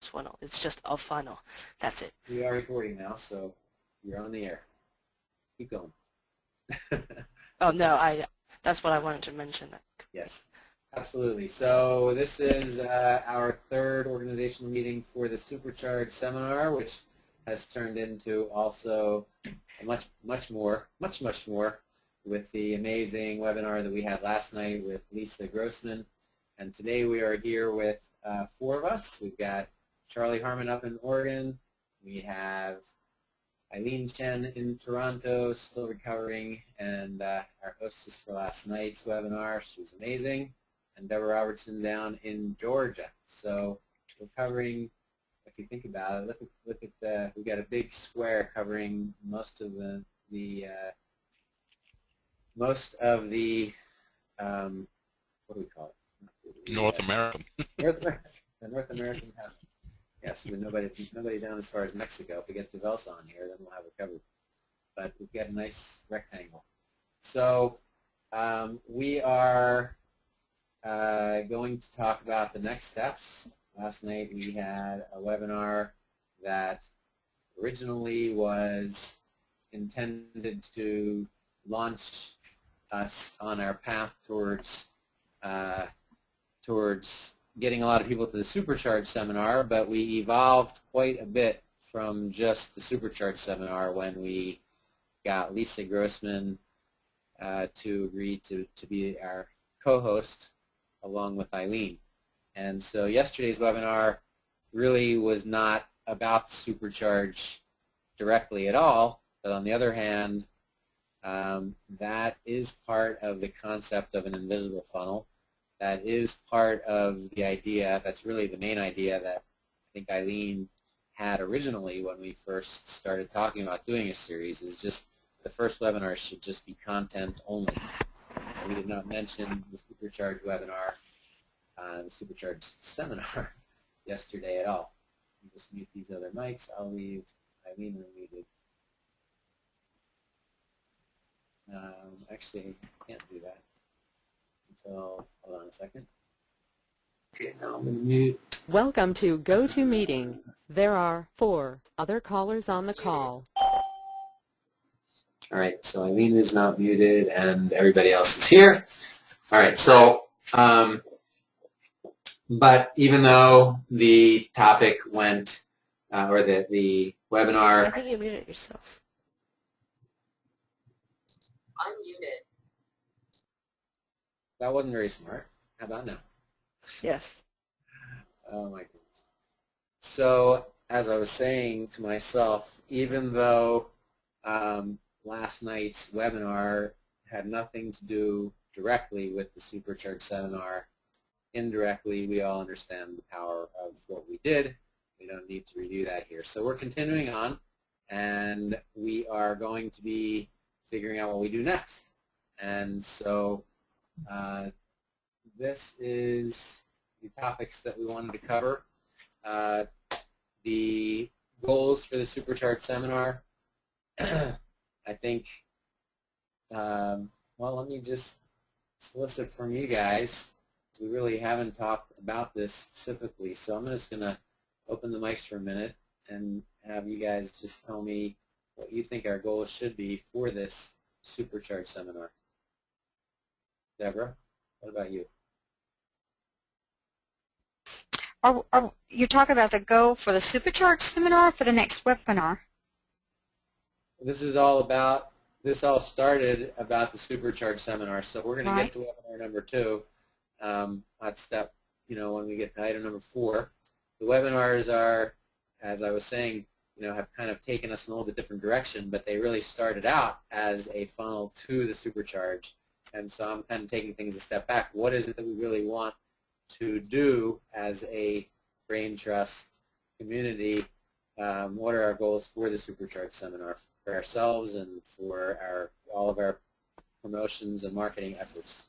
funnel. It's just a funnel. That's it. We are recording now, so you're on the air. Keep going. Oh, no, that's what I wanted to mention. Yes, absolutely. So this is our third organizational meeting for the Supercharged seminar, which has turned into also much more with the amazing webinar that we had last night with Lisa Grossman. And today we are here with four of us. We've got Charlie Harmon up in Oregon. We have Eileen Chen in Toronto, still recovering, and our hostess for last night's webinar. She was amazing. And Deborah Robertson down in Georgia. So we're covering, if you think about it, look at the, we've got a big square covering most of the what do we call it? North American. The North American half. Yes, with nobody down as far as Mexico. If we get Develsa on here, then we'll have it covered. But we've got a nice rectangle. So we are going to talk about the next steps. Last night we had a webinar that originally was intended to launch us on our path towards getting a lot of people to the Supercharged seminar, but we evolved quite a bit from just the Supercharged seminar when we got Lisa Grossman to agree to be our co-host along with Eileen. And so yesterday's webinar really was not about Supercharge directly at all, but on the other hand, that is part of the concept of an invisible funnel. That is part of the idea, that's really the main idea that I think Eileen had originally when we first started talking about doing a series, is just the first webinar should just be content only. We did not mention the Supercharged webinar, the Supercharged seminar yesterday at all. I'll just mute these other mics. I'll leave Eileen unmuted. Actually, I can't do that. So, hold on a second. Okay, now I'm going to mute. Welcome to Gotomeeting. There are 4 other callers on the call. All right, so Eileen is not muted and everybody else is here. All right, so, but even though the topic went, or the webinar. I think you muted yourself. I'm muted. That wasn't very smart. How about now? Yes. Oh my goodness. So as I was saying to myself, even though last night's webinar had nothing to do directly with the Supercharged seminar, indirectly we all understand the power of what we did. We don't need to review that here. So we're continuing on, and we are going to be figuring out what we do next. And so this is the topics that we wanted to cover. The goals for the Supercharged seminar. I think, well, let me just solicit from you guys. We really haven't talked about this specifically, so I'm just going to open the mics for a minute and have you guys just tell me what you think our goals should be for this Supercharged seminar. Deborah, what about you? You're talking about the goal for the Supercharged seminar or for the next webinar? This is all about, this all started about the Supercharged seminar, so we're going to get to webinar number 2 at step, when we get to item number 4. The webinars are, as I was saying, have kind of taken us in a little bit different direction, but they really started out as a funnel to the Supercharged. And so I'm kind of taking things a step back. What is it that we really want to do as a brain trust community? What are our goals for the Supercharged seminar for ourselves and for all of our promotions and marketing efforts?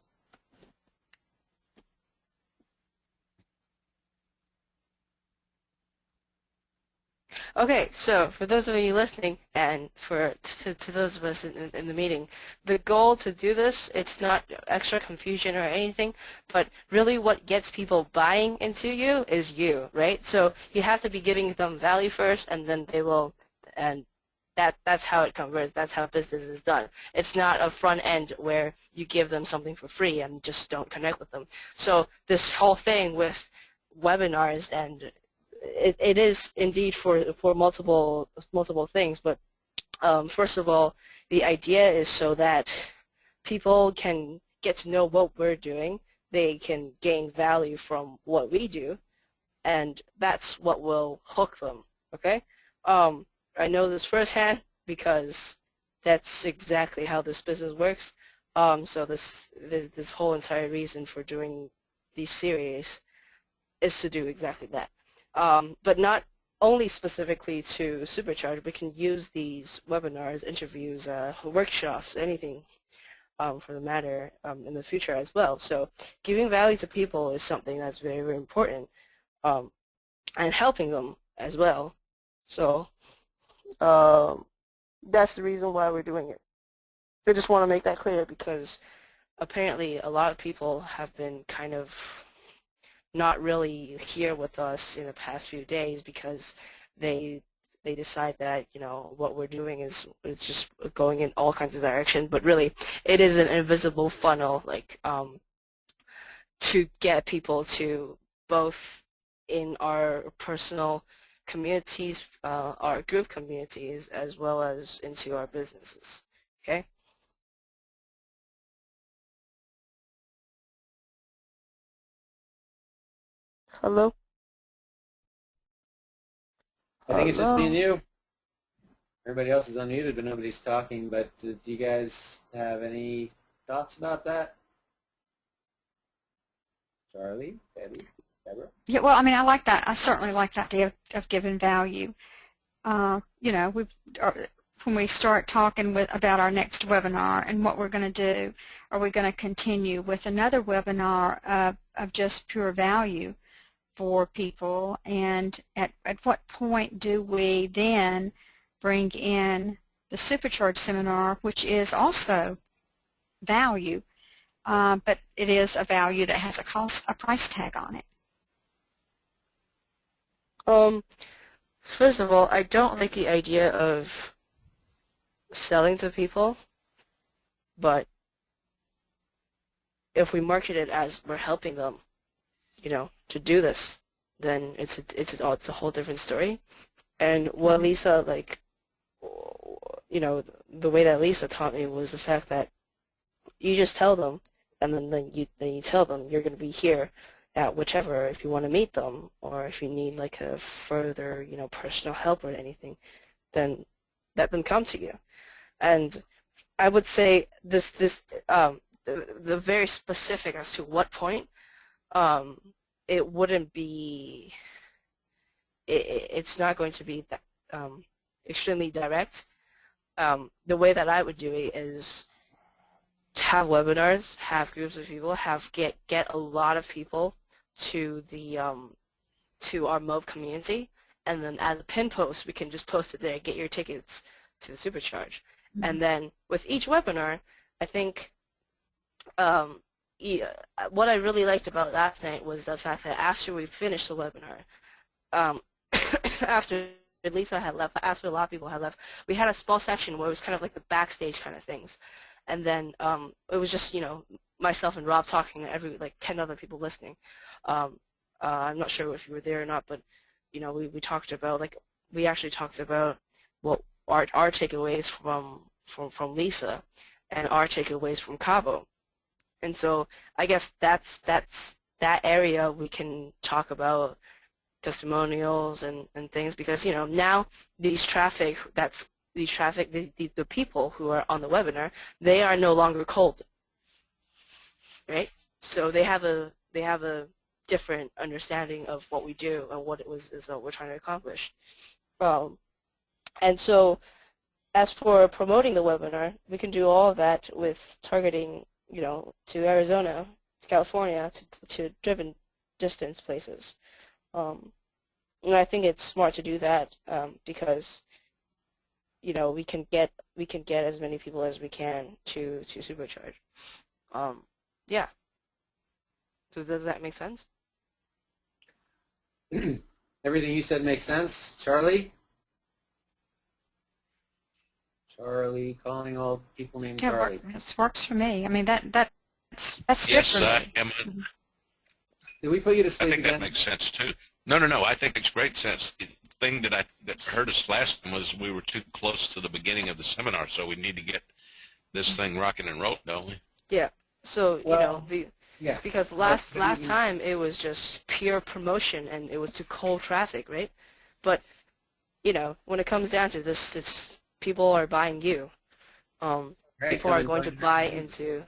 Okay, so for those of you listening, and to those of us in the meeting, the goal to do this, it's not extra confusion or anything, but really what gets people buying into you is you, right? So you have to be giving them value first, and then they will, and that's how it converts. That's how business is done. It's not a front end where you give them something for free and just don't connect with them. So this whole thing with webinars and it is indeed for multiple things, but first of all, the idea is so that people can get to know what we're doing, they can gain value from what we do, and that's what will hook them, okay? I know this firsthand because that's exactly how this business works. So this whole entire reason for doing these series is to do exactly that. But not only specifically to supercharge, we can use these webinars, interviews, workshops, anything for the matter in the future as well. So giving value to people is something that's very, very important, and helping them as well. So that's the reason why we're doing it. I just want to make that clear because apparently a lot of people have been kind of not really here with us in the past few days because they decide that what we're doing is just going in all kinds of direction, but really it is an invisible funnel, like to get people to both in our personal communities, our group communities, as well as into our businesses. Okay. Hello. I think it's just me and Hello. you. Everybody else is unmuted, but nobody's talking. But do you guys have any thoughts about that? Charlie, Debbie, Deborah? Yeah, well, I mean, I like that. I certainly like the idea of giving value. You know, when we start talking about our next webinar and what we're going to do, are we going to continue with another webinar of just pure value for people? And at what point do we then bring in the Supercharge seminar, which is also value, but it is a value that has a price tag on it? First of all, I don't like the idea of selling to people, but if we market it as we're helping them, to do this, then it's a whole different story. And what Lisa, like, the way that Lisa taught me was the fact that you just tell them, and then you tell them you're going to be here at whichever, if you want to meet them, or if you need like a further, personal help or anything, then let them come to you. And I would say the very specific as to what point, it wouldn't be, it's not going to be that extremely direct. The way that I would do it is to have webinars, have groups of people, get a lot of people to the to our MOB community, and then as a pin post, we can just post it there, get your tickets to the Supercharge. And then with each webinar, I think what I really liked about last night was the fact that after we finished the webinar, after Lisa had left, after a lot of people had left, we had a small section where it was kind of like the backstage kind of things. And then it was just, myself and Rob talking and like 10 other people listening. I'm not sure if you were there or not, but, we talked about, like, we actually talked about what our takeaways from Lisa and our takeaways from Cabo. And so I guess that's that area we can talk about testimonials and things because, now the people who are on the webinar, they are no longer cold, right? So they have a different understanding of what we do and what we're trying to accomplish. And so as for promoting the webinar, we can do all of that with targeting, to Arizona, to California, to driven distance places. And I think it's smart to do that because we can get as many people as we can to supercharge. Yeah. So does that make sense? Everything you said makes sense, Charlie. Charlie, calling all people named Yeah, Charlie. it works for me. I mean, that's good Yes, for I me. am. Did we put you to I sleep think that again? makes sense too. No, no, no. I think it's great sense. The thing that hurt us last time was we were too close to the beginning of the seminar, so we need to get this thing rocking and rolling, don't we? Yeah. So Well, yeah. because last time it was just pure promotion and it was to cold traffic, right? But when it comes down to this, it's people are buying you. Right, People are come going to and buy join. into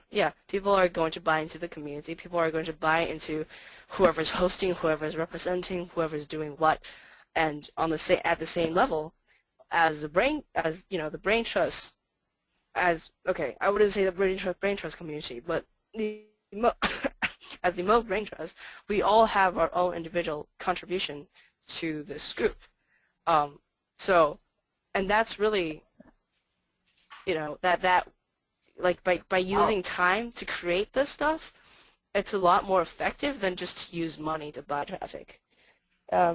people are going to buy into the community. People are going to buy into whoever's hosting, whoever's representing, whoever's doing what, and at the same level as the brain trust. I wouldn't say the brain trust community, but as the Mo Brain Trust, we all have our own individual contribution to this group. So, and that's really, that like by using time to create this stuff, it's a lot more effective than just to use money to buy traffic. Yeah,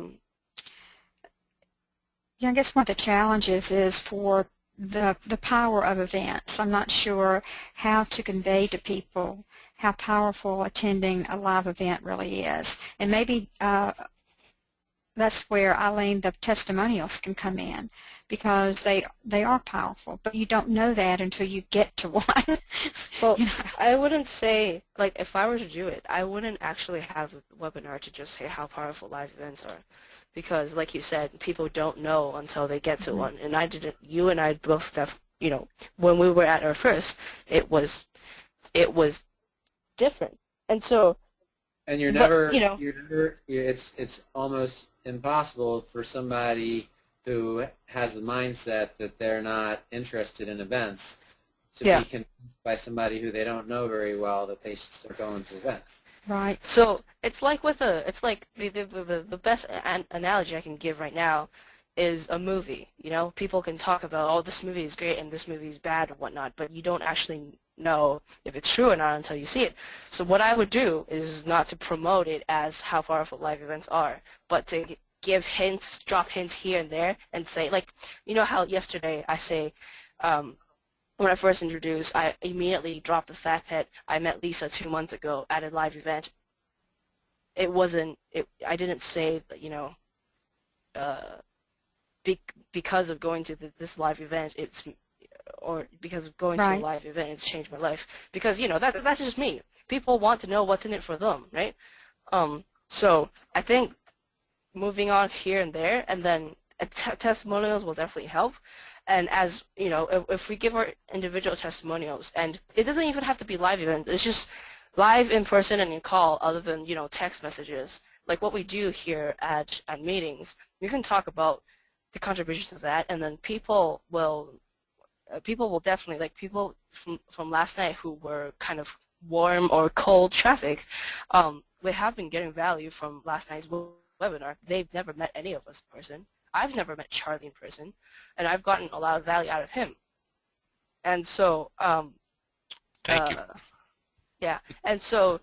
I guess one of the challenges is for the power of events. I'm not sure how to convey to people how powerful attending a live event really is. And maybe that's where, Eileen, the testimonials can come in, because they are powerful, but you don't know that until you get to one. Well, You know. I wouldn't say, like, if I were to do it, I wouldn't actually have a webinar to just say how powerful live events are. Because, like you said, people don't know until they get to one. And you and I both have, when we were at our first, it was different. And so, And but, it's almost impossible for somebody who has the mindset that they're not interested in events to yeah. be convinced by somebody who they don't know very well that they should start going to events. Right. So it's like the best analogy I can give right now is a movie. People can talk about, oh, this movie is great and this movie is bad and whatnot, but you don't actually know if it's true or not until you see it. So what I would do is not to promote it as how powerful live events are, but to give hints, drop hints here and there, and say, like, how yesterday I say, when I first introduced, I immediately dropped the fact that I met Lisa 2 months ago at a live event. I didn't say, uh, because of going to this live event, or because of going to a Right. live event, it's changed my life. Because, that's just me. People want to know what's in it for them, right? So I think moving on here and there, and then testimonials will definitely help. And as if we give our individual testimonials, and it doesn't even have to be live events, it's just live in person and in call, other than text messages, like what we do here at meetings. We can talk about the contributions of that, and then people will definitely, like, people from last night who were kind of warm or cold traffic, we have been getting value from last night's webinar. They've never met any of us in person. I've never met Charlie in person, and I've gotten a lot of value out of him. And so, Thank you. yeah, and so,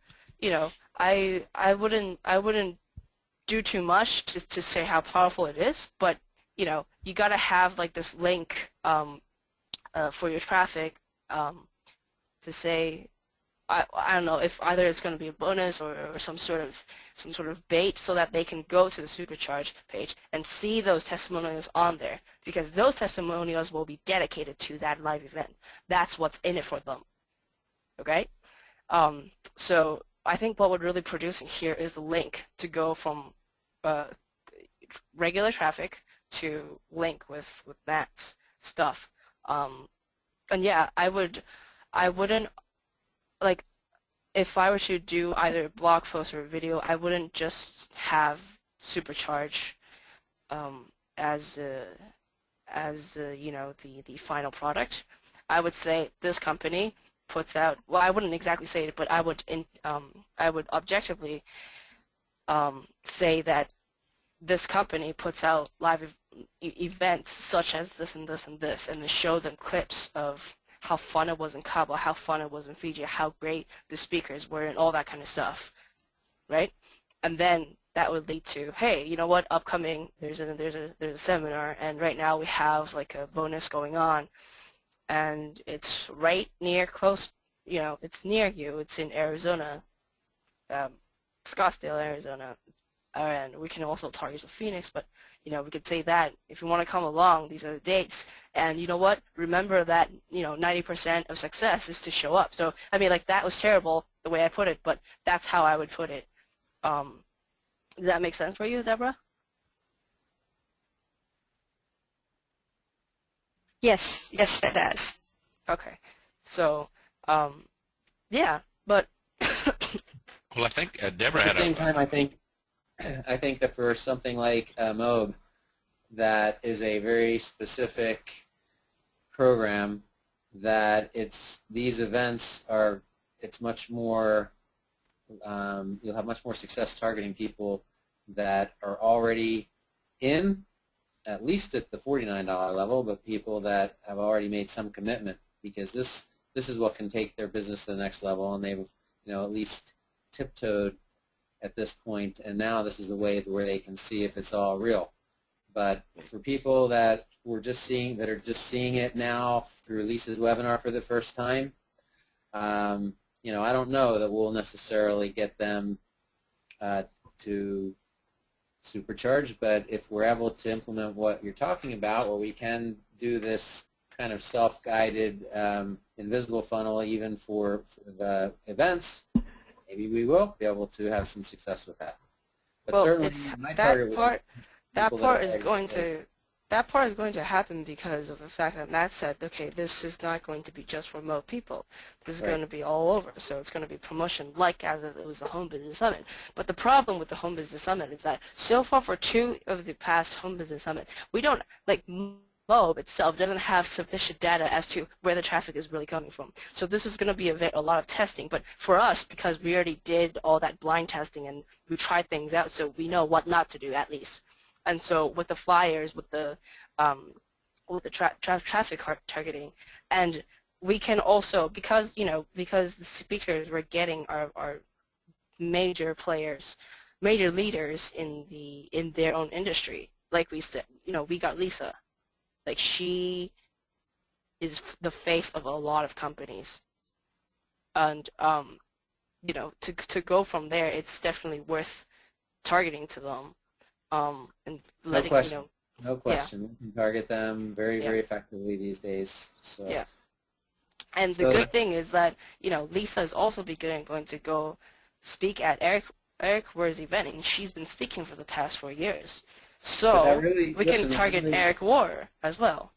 I wouldn't do too much to say how powerful it is, but you gotta have like this link for your traffic to say, I don't know if either it's going to be a bonus or some sort of bait, so that they can go to the Supercharge page and see those testimonials on there, because those testimonials will be dedicated to that live event. That's what's in it for them. Okay? So I think what we're really producing here is the link to go from regular traffic to link with Matt's stuff. And yeah, I wouldn't, like, if I were to do either a blog post or a video, I wouldn't just have Supercharge as the final product. I would say this company puts out, well, I wouldn't exactly say it, but I would objectively say that this company puts out live events such as this and this and this, and they show them clips of how fun it was in Cabo, how fun it was in Fiji, how great the speakers were, and all that kind of stuff, right? And then that would lead to, hey, you know what? Upcoming, there's a seminar, and right now we have like a bonus going on, and it's right near close, it's near you. It's in Arizona, Scottsdale, Arizona, and we can also target for Phoenix, but we could say that if you want to come along, these are the dates. And you know what? Remember that 90% of success is to show up. So I mean, like, that was terrible the way I put it, but that's how I would put it. Does that make sense for you, Deborah? Yes, yes, that does. Okay. So yeah, but Well, I think Deborah At had the same a. time, I think that for something like MOB, that is a very specific program, that these events are, it's much more, you'll have much more success targeting people that are already in, at least at the $49 level, but people that have already made some commitment, because this is what can take their business to the next level, and they've at least tiptoed at this point, and now this is a way where they can see if it's all real. But for people that are just seeing it now through Lisa's webinar for the first time, I don't know that we'll necessarily get them to supercharge, but if we're able to implement what you're talking about, where we can do this kind of self-guided invisible funnel even for the events, maybe we will be able to have some success with that. But well, certainly, it's my that target part. That people part that is are going to that part is going to happen because of the fact that Matt said, okay, this is not going to be just for remote people. This is Right. going to be all over. So it's going to be promotion like as if it was the Home Business Summit. But the problem with the Home Business Summit is that so far for 2 of the past Home Business Summit, we don't, like, MOB itself doesn't have sufficient data as to where the traffic is really coming from. So this is going to be a lot of testing. But for us, because we already did all that blind testing and we tried things out, so we know what not to do at least. And so with the flyers, with the traffic targeting, and we can also, because because the speakers we're getting are major players, major leaders in their own industry. Like we said, we got Lisa. Like, she is the face of a lot of companies, and to go from there, it's definitely worth targeting to them. And No letting question. No yeah, question. We can target them very, yeah, very effectively these days. So, yeah. And the so good thing is that Lisa is also going to go speak at Eric Ware's event, and she's been speaking for the past 4 years. but that So really, we can listen, target Eric Ware as well.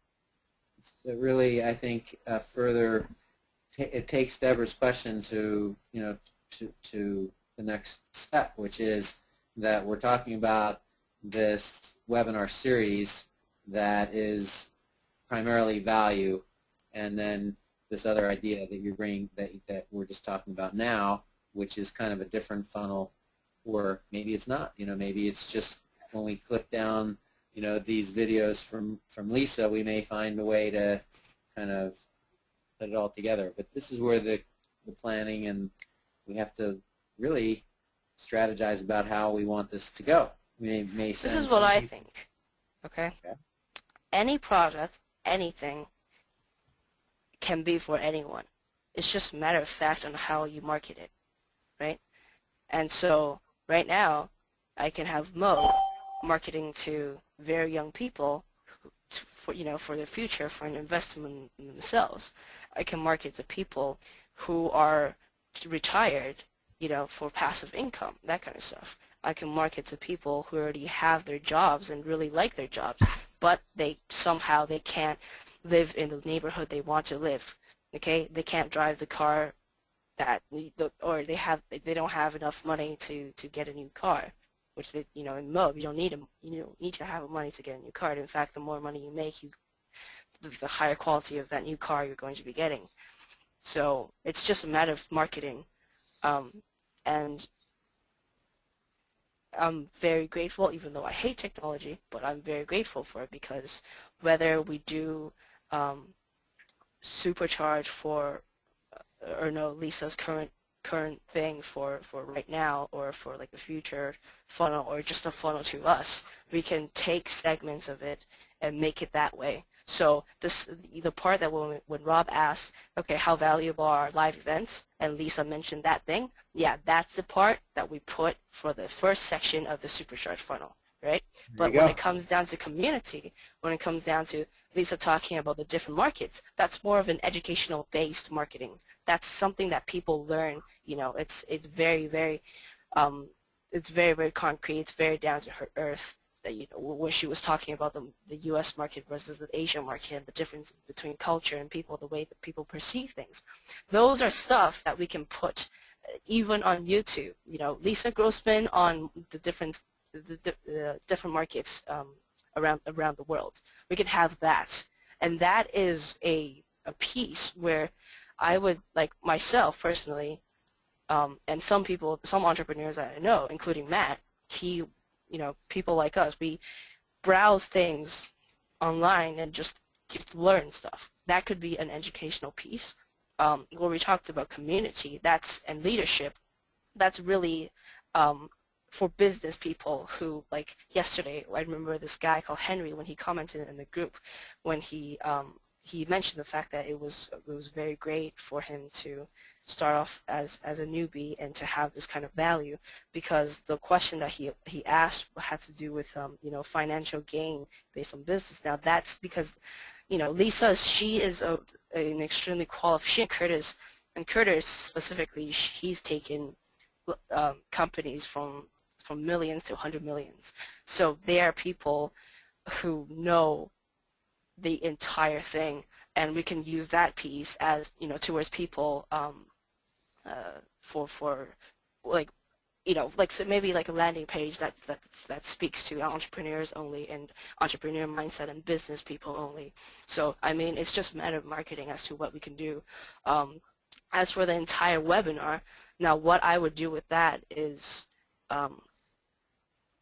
it really, I think, further, it takes Deborah's question to to the next step, which is that we're talking about this webinar series that is primarily value, and then this other idea that you're bringing, that we're just talking about now, which is kind of a different funnel, or maybe it's not. Maybe it's just when we click down, these videos from Lisa, we may find a way to kind of put it all together. But this is where the planning, and we have to really strategize about how we want this to go. We may This send is what I people. think. Okay? Okay. Any product, anything, can be for anyone. It's just a matter of fact on how you market it, right? And so right now, I can have Mo marketing to very young people for the future, for an investment in themselves. I can market to people who are retired, for passive income, that kind of stuff. I can market to people who already have their jobs and really like their jobs, but they can't live in the neighborhood they want to live. Okay, they can't drive the car or they don't have enough money to get a new car, which in MOB you don't need to have money to get a new car. In fact, the more money you make, the higher quality of that new car you're going to be getting. So it's just a matter of marketing, and I'm very grateful, even though I hate technology, but I'm very grateful for it because whether we do supercharge for or no Lisa's current thing for right now or for like a future funnel or just a funnel to us, we can take segments of it and make it that way. So the part that when Rob asked, okay, how valuable are live events, and Lisa mentioned that thing, yeah, that's the part that we put for the first section of the supercharge funnel, right? There But you when go. it comes down to community, when it comes down to Lisa talking about the different markets, that's more of an educational based marketing. That's something that people learn. You know, it's very very concrete. It's very down to earth. That, you know, when she was talking about the U.S. market versus the Asian market and the difference between culture and people, the way that people perceive things, those are stuff that we can put even on YouTube. You know, Lisa Grossman on the different markets around the world. We could have that, and that is a piece where I would, like myself personally, and some entrepreneurs that I know, including Matt, you know, people like us, we browse things online and just learn stuff. That could be an educational piece. Where we talked about community, and leadership, that's really for business people who, like yesterday, I remember this guy called Henry when he commented in the group when he mentioned the fact that it was very great for him to start off as a newbie and to have this kind of value, because the question that he asked had to do with you know, financial gain based on business. Now that's because, you know, she is an extremely qualified. She and Curtis specifically, he's taken companies from millions to 100 millions. So they are people who know the entire thing, and we can use that piece as, you know, towards people for like, you know, like, so maybe like a landing page that speaks to entrepreneurs only and entrepreneur mindset and business people only. So I mean, it's just a matter of marketing as to what we can do. As for the entire webinar, now what I would do with that is,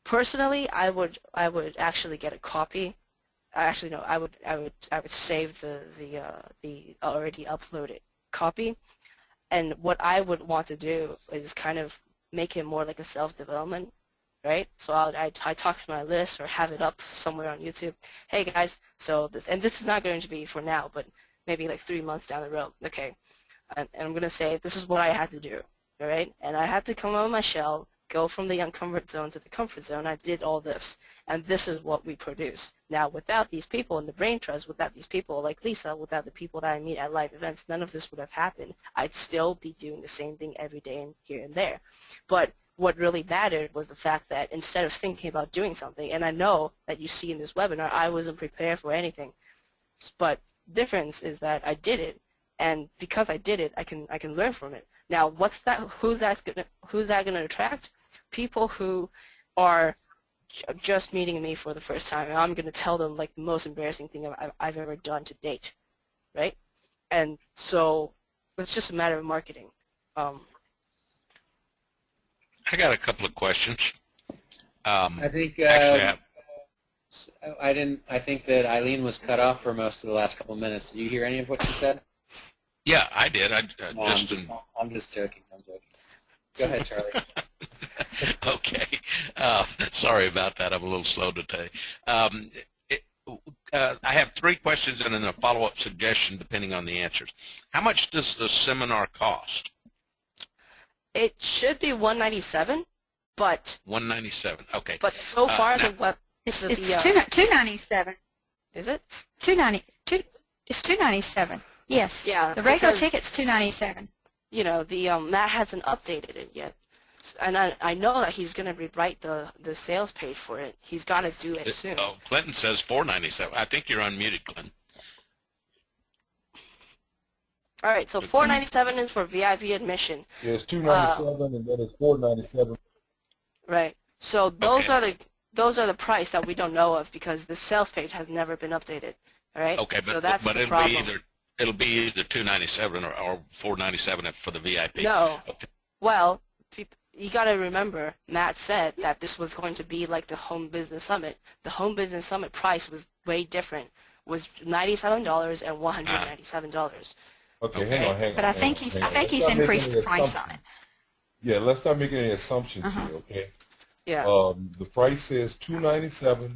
personally, I would actually get a copy. Actually, no, I would save the already uploaded copy, and what I would want to do is kind of make it more like a self-development, right? So I talk to my list or have it up somewhere on YouTube. Hey guys, so this is not going to be for now, but maybe like 3 months down the road. Okay, and I'm going to say this is what I had to do, all right? And I had to come out of my shell, go from the uncomfort zone to the comfort zone. I did all this, and this is what we produce. Now, without these people in the brain trust, without these people like Lisa, without the people that I meet at live events, none of this would have happened. I'd still be doing the same thing every day and here and there. But what really mattered was the fact that instead of thinking about doing something, and I know that you see in this webinar, I wasn't prepared for anything. But the difference is that I did it, and because I did it, I can learn from it. Now, who's that gonna attract? People who are just meeting me for the first time, and I'm going to tell them like the most embarrassing thing I've ever done to date, right? And so it's just a matter of marketing. I got a couple of questions. I think Actually, I think that Eileen was cut off for most of the last couple of minutes. Did you hear any of what she said? yeah, I did. No, I'm just joking. I'm joking. Go ahead, Charlie. Okay. Sorry about that. I'm a little slow today. I have 3 questions and then a follow-up suggestion depending on the answers. How much does the seminar cost? It should be $197, but $197. Okay. but so far It's the $297. is it? It's $297. Yes. Yeah, The regular because, ticket's $297. you know, the Matt hasn't updated it yet, and I know that he's going to rewrite the sales page for it. He's got to do it soon. Oh, Clinton says $497. I think you're unmuted, Clinton. All right, so $497 is for VIP admission. Yeah, it's $297 and then it's $497. Right. So those are the price that we don't know of because the sales page has never been updated. All right. Okay, so but that's the it'll problem. be either $297 or $497 for the VIP. No. Okay. Well, you got to remember, Matt said that this was going to be like the Home Business Summit. The Home Business Summit price was way different. Was $97 and $197. Okay, Okay. hang on, hang on. But I hang think on, he's hang I on. think Let's he's not make increased any the price on assumptions. it. Yeah, let's not make any assumptions here, okay? Yeah. The price says $297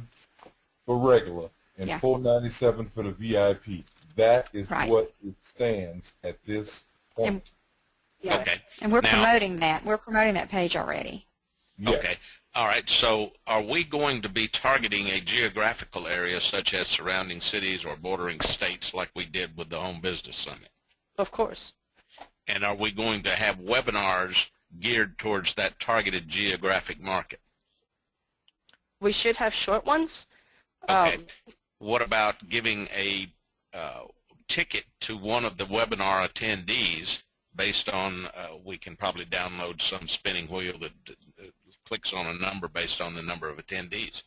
for regular and Yeah. $497 for the VIP. That is Right. what it stands at this point. And, yeah. Okay. And we're Now- promoting that. We're promoting that page already. Yes. Okay. All right. So are we going to be targeting a geographical area such as surrounding cities or bordering states like we did with the Home Business Summit? Of course. And are we going to have webinars geared towards that targeted geographic market? We should have short ones. Okay. What about giving a ticket to one of the webinar attendees based on, we can probably download some spinning wheel that clicks on a number based on the number of attendees.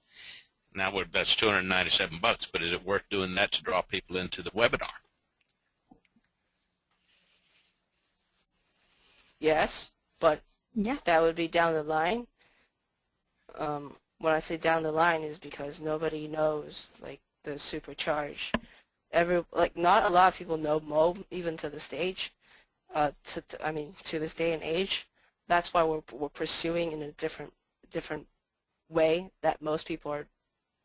Now that's $297, but is it worth doing that to draw people into the webinar? Yes, but Yeah. that would be down the line. When I say down the line is because nobody knows like the supercharge. Not a lot of people know Mo even to this stage. To this day and age. That's why we're pursuing in a different way that most people are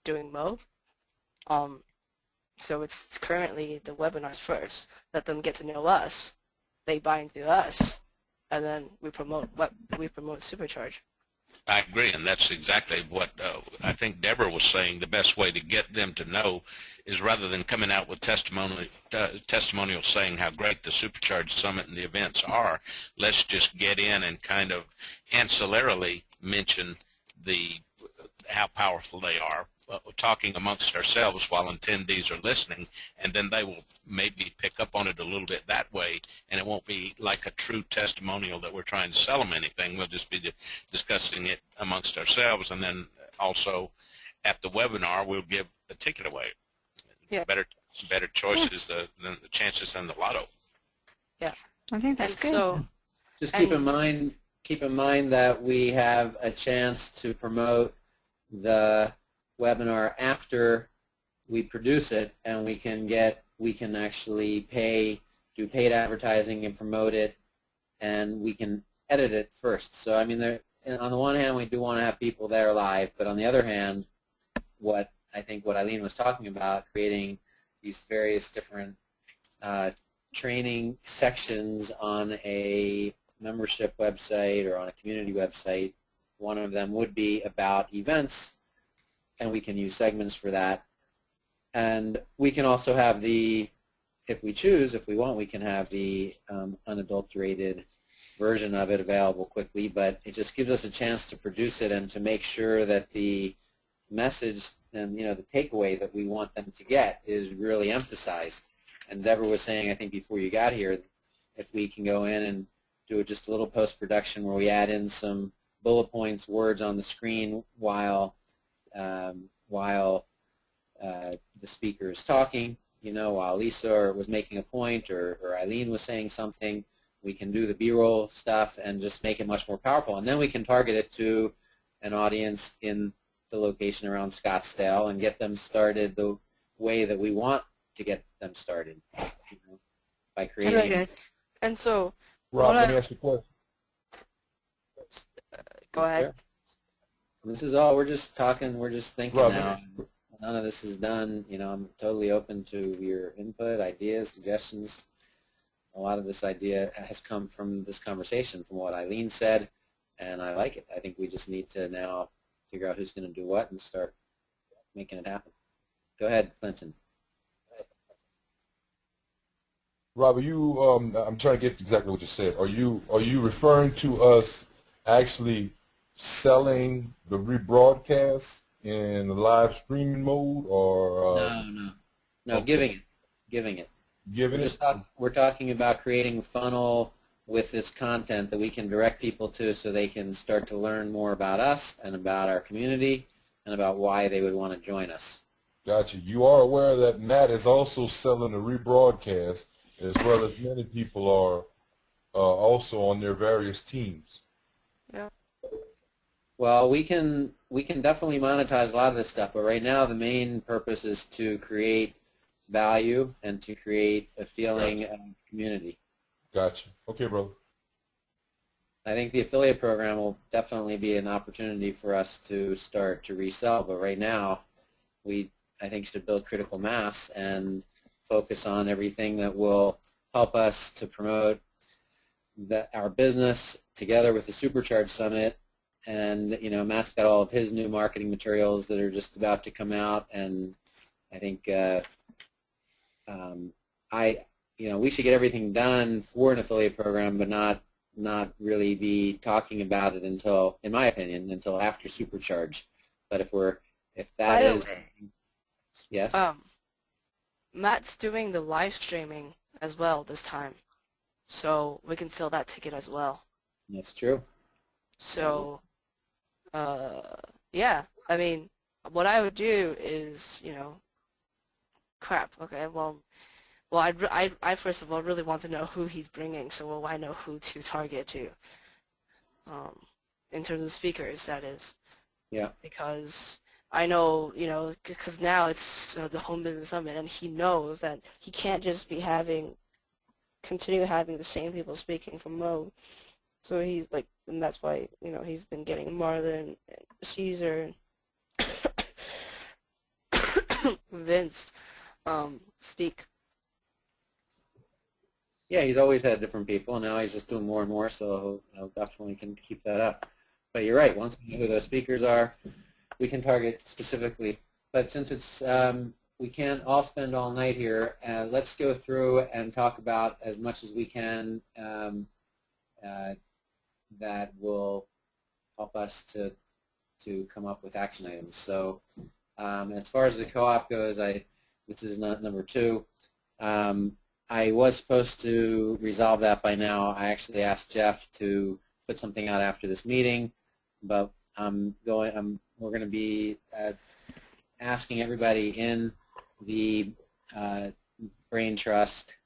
doing Mo. So it's currently the webinars first. Let them get to know us. They buy into us, and then we promote Supercharge. I agree, and that's exactly what I think Deborah was saying. The best way to get them to know is rather than coming out with testimonials saying how great the Supercharged Summit and the events are, let's just get in and kind of ancillarily mention how powerful they are, talking amongst ourselves while attendees are listening, and then they will maybe pick up on it a little bit that way, and it won't be like a true testimonial that we're trying to sell them anything. We'll just be discussing it amongst ourselves, and then also at the webinar we'll give the ticket away. Yeah. Better choices than the chances than the lotto. Yeah. I think that's good. So Just keep in mind that we have a chance to promote the webinar after we produce it, and we can actually do paid advertising and promote it, and we can edit it first. So I mean, on the one hand, we do want to have people there live, but on the other hand, what Eileen was talking about, creating these various different training sections on a membership website or on a community website. One of them would be about events, and we can use segments for that. And we can also have if we want, we can have the unadulterated version of it available quickly, but it just gives us a chance to produce it and to make sure that the message and the takeaway that we want them to get is really emphasized. And Deborah was saying, I think before you got here, if we can go in and do just a little post-production where we add in some bullet points, words on the screen while the speaker is talking, while Lisa was making a point or Eileen was saying something, we can do the B-roll stuff and just make it much more powerful. And then we can target it to an audience in the location around Scottsdale and get them started the way that we want to get them started, by creating. That's good. And so, Rob, let me ask you a question. go ahead. This is all, we're just talking, we're just thinking Rob, now. None of this is done. I'm totally open to your input, ideas, suggestions. A lot of this idea has come from this conversation, from what Eileen said, and I like it. I think we just need to now figure out who's going to do what and start making it happen. Go ahead, Clinton. Rob, I'm trying to get exactly what you said. Are you referring to us actually selling the rebroadcast in the live streaming mode, or No, okay. giving it. We're talking about creating a funnel with this content that we can direct people to, so they can start to learn more about us and about our community and about why they would want to join us. Gotcha. You are aware that Matt is also selling the rebroadcast, as well as many people are also on their various teams. Yeah. Well, we can definitely monetize a lot of this stuff, but right now the main purpose is to create value and to create a feeling Gotcha. of community. Gotcha. Okay, brother. I think the affiliate program will definitely be an opportunity for us to start to resell, but right now we, I think, should build critical mass and focus on everything that will help us to promote our business together with the Supercharge Summit. And, you know, Matt's got all of his new marketing materials that are just about to come out, and I think we should get everything done for an affiliate program, but not really be talking about it until, in my opinion, until after Supercharge. But if that By the is, way, yes, Matt's doing the live streaming as well this time, so we can sell that ticket as well. that's true. So, yeah, I mean, what I would do is, crap. Okay, well, I first of all really want to know who he's bringing, so I know who to target to, in terms of speakers, that is. Yeah. Because I know, because now it's the Home Business Summit, and he knows that he can't just be continue having the same people speaking from Mo. So he's like, and that's why, he's been getting Marlon, Caesar, Vince, speak. Yeah, he's always had different people. Now he's just doing more and more, so definitely can keep that up. But you're right. Once we know who those speakers are, we can target specifically. But since it's we can't all spend all night here, let's go through and talk about as much as we can that will help us to come up with action items. So as far as the co-op goes, this is not number 2. I was supposed to resolve that by now. I actually asked Jeff to put something out after this meeting, but we're going to be asking everybody in the Brain Trust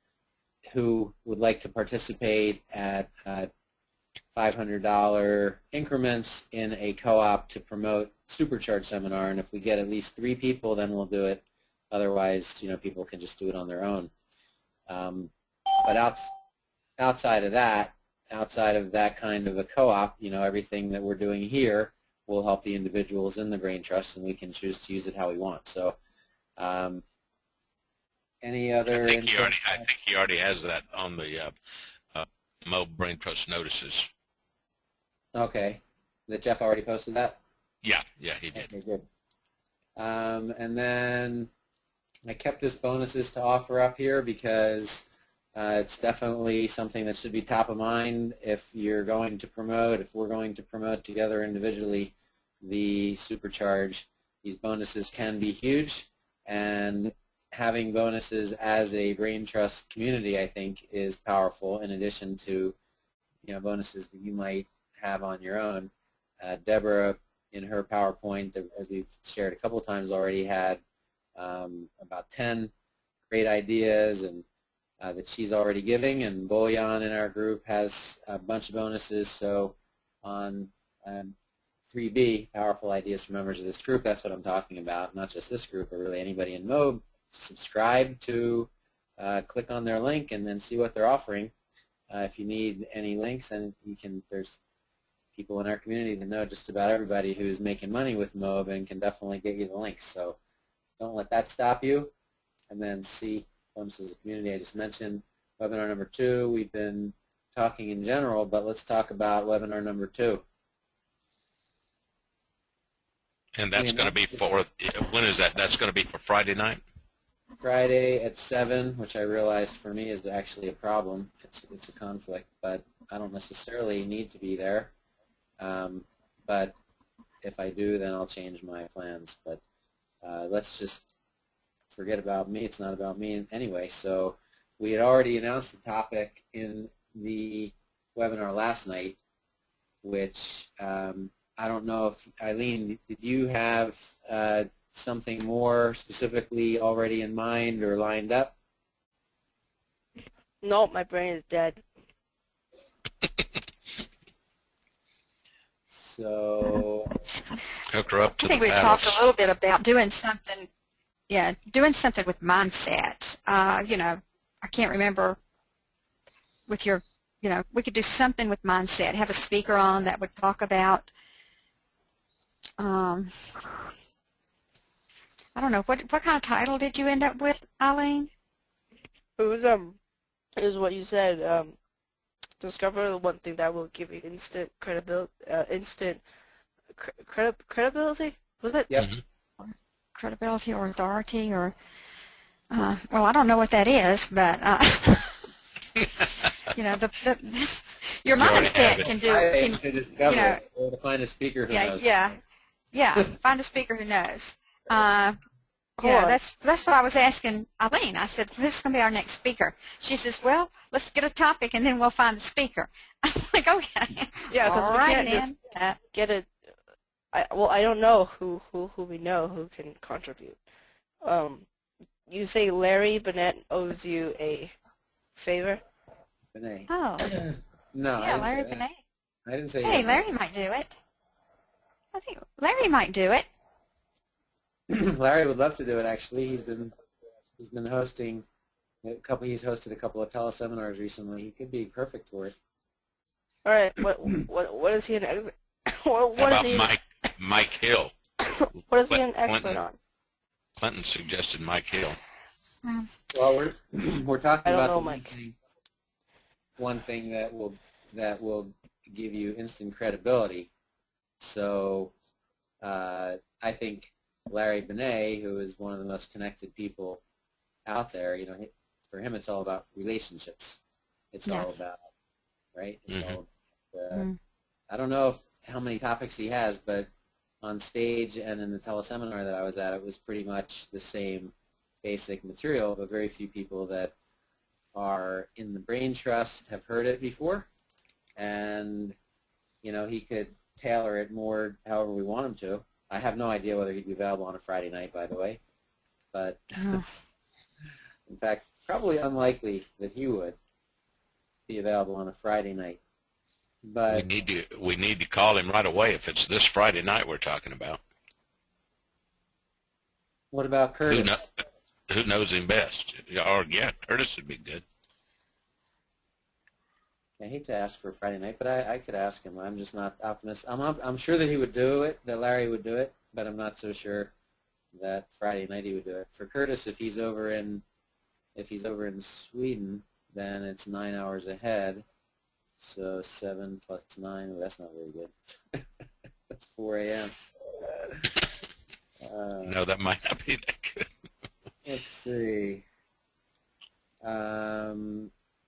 who would like to participate at $500 increments in a co-op to promote Supercharge Seminar, and if we get at least 3 people, then we'll do it. Otherwise, people can just do it on their own. But outside of that kind of a co-op, everything that we're doing here will help the individuals in the Brain Trust, and we can choose to use it how we want. So, any other? I think he already has that on the Mo Brain Trust notices. Okay, that Jeff already posted that. Yeah, he did. Okay, good. And then I kept this bonuses to offer up here because it's definitely something that should be top of mind if we're going to promote together individually the Supercharge. These bonuses can be huge, and having bonuses as a Brain Trust community, I think, is powerful in addition to bonuses that you might have on your own. Deborah, in her PowerPoint, as we've shared a couple of times already, had about 10 great ideas and that she's already giving, and Boyan in our group has a bunch of bonuses. So on 3B, Powerful Ideas for Members of this group, that's what I'm talking about, not just this group, but really anybody in MOB. Subscribe to, click on their link and then see what they're offering. If you need any links, and there's people in our community that know just about everybody who's making money with MOB and can definitely get you the links. So don't let that stop you. And then C, bonuses of community I just mentioned. Webinar number 2, we've been talking in general, but let's talk about webinar number 2. And that's going to be for, when is that? That's going to be for Friday night? Friday at 7, which I realized for me is actually a problem. It's a conflict, but I don't necessarily need to be there. But if I do, then I'll change my plans. But let's just forget about me. It's not about me anyway. So we had already announced the topic in the webinar last night, which I don't know if, Eileen, did you have something more specifically already in mind or lined up? Nope, my brain is dead. So Hook her up to I the think we talked a paddles. little bit about doing something, yeah, doing something with mindset. You know, I can't remember with your, you know, we could do something with mindset, have a speaker on that would talk about, I don't know, what kind of title did you end up with, Eileen? It was what you said. Discover the one thing that will give you instant credibility. Credibility? Was it? yep. Credibility or authority or, well, I don't know what that is, but, you know, your You already have mindset it. can do, To discover you know, it, or to find a speaker who yeah, knows. yeah, find a speaker who knows. Hold Yeah, on. that's what I was asking Eileen. I said, who's going to be our next speaker? She says, well, let's get a topic and then we'll find the speaker. I'm like, okay, Yeah, because all we right can't just then. get it. Well, I don't know who we know who can contribute. You say Larry Bennett owes you a favor? Benet. Oh, No, yeah, I Larry didn't say, Bonet. I didn't say Hey, yes. Larry might do it. I think Larry might do it. Larry would love to do it. Actually, he's been hosting a couple. He's hosted a couple of teleseminars recently. He could be perfect for it. All right. What is he an ex- How what is about he an, Mike Hill? what is he an expert Clinton, on? Clinton suggested Mike Hill. Well, we're talking I don't about know, the Mike. one thing that will give you instant credibility. So I think Larry Benet, who is one of the most connected people out there, you know, for him it's all about relationships. It's Yeah. all about, right? It's Mhm. all. I don't know how many topics he has, but on stage and in the teleseminar that I was at, it was pretty much the same basic material, but very few people that are in the brain trust have heard it before, and you know, he could tailor it more however we want him to. I have no idea whether he'd be available on a Friday night, by the way, but in fact, probably unlikely that he would be available on a Friday night. But We need to call him right away if it's this Friday night we're talking about. what about Curtis? Who knows him best? Or yeah, Curtis would be good. I hate to ask for a Friday night, but I could ask him. I'm just not optimistic. I'm sure that he would do it, that Larry would do it, but I'm not so sure that Friday night he would do it. For Curtis, if he's over in Sweden, then it's 9 hours ahead. So 7 plus 9, well, that's not very good. That's 4 a.m. No, that might not be that good. Let's see.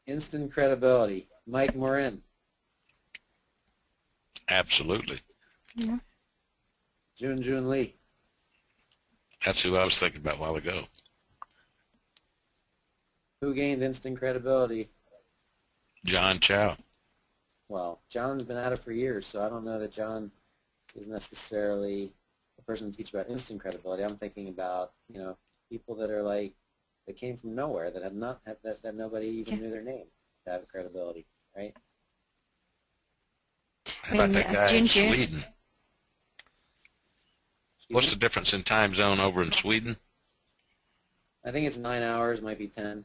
Instant credibility. Mike Morin. Absolutely. Yeah. Jun Lee. That's who I was thinking about a while ago. Who gained instant credibility? John Chow. Well, John's been at it for years, so I don't know that John is necessarily the person to teach about instant credibility. I'm thinking about, you know, people that are like, that came from nowhere, that have not, that nobody even knew their name to have credibility, right? How about that guy in Jun. Sweden? What's the difference in time zone over in Sweden? I think it's 9 hours, might be 10.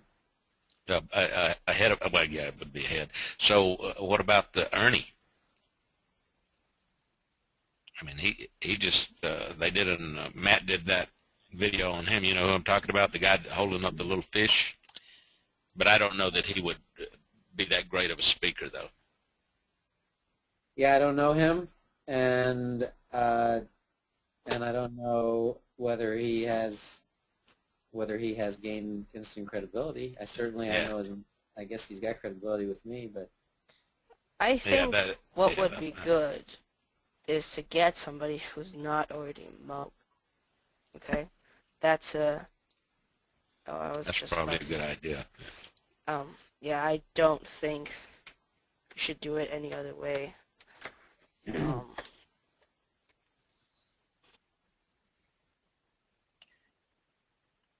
Ahead of, well, yeah, it would be ahead. So what about the Ernie? I mean, he just, they did Matt did that video on him, you know who I'm talking about, the guy holding up the little fish. But I don't know that he would be that great of a speaker, though. Yeah, I don't know him, and I don't know whether he has gained instant credibility. I certainly, Yeah. I know, I guess he's got credibility with me, but I think what yeah, would be good is to get somebody who's not already Mo. Okay, that's a. Oh, I was that's just probably a about good to- idea. Yeah, I don't think you should do it any other way.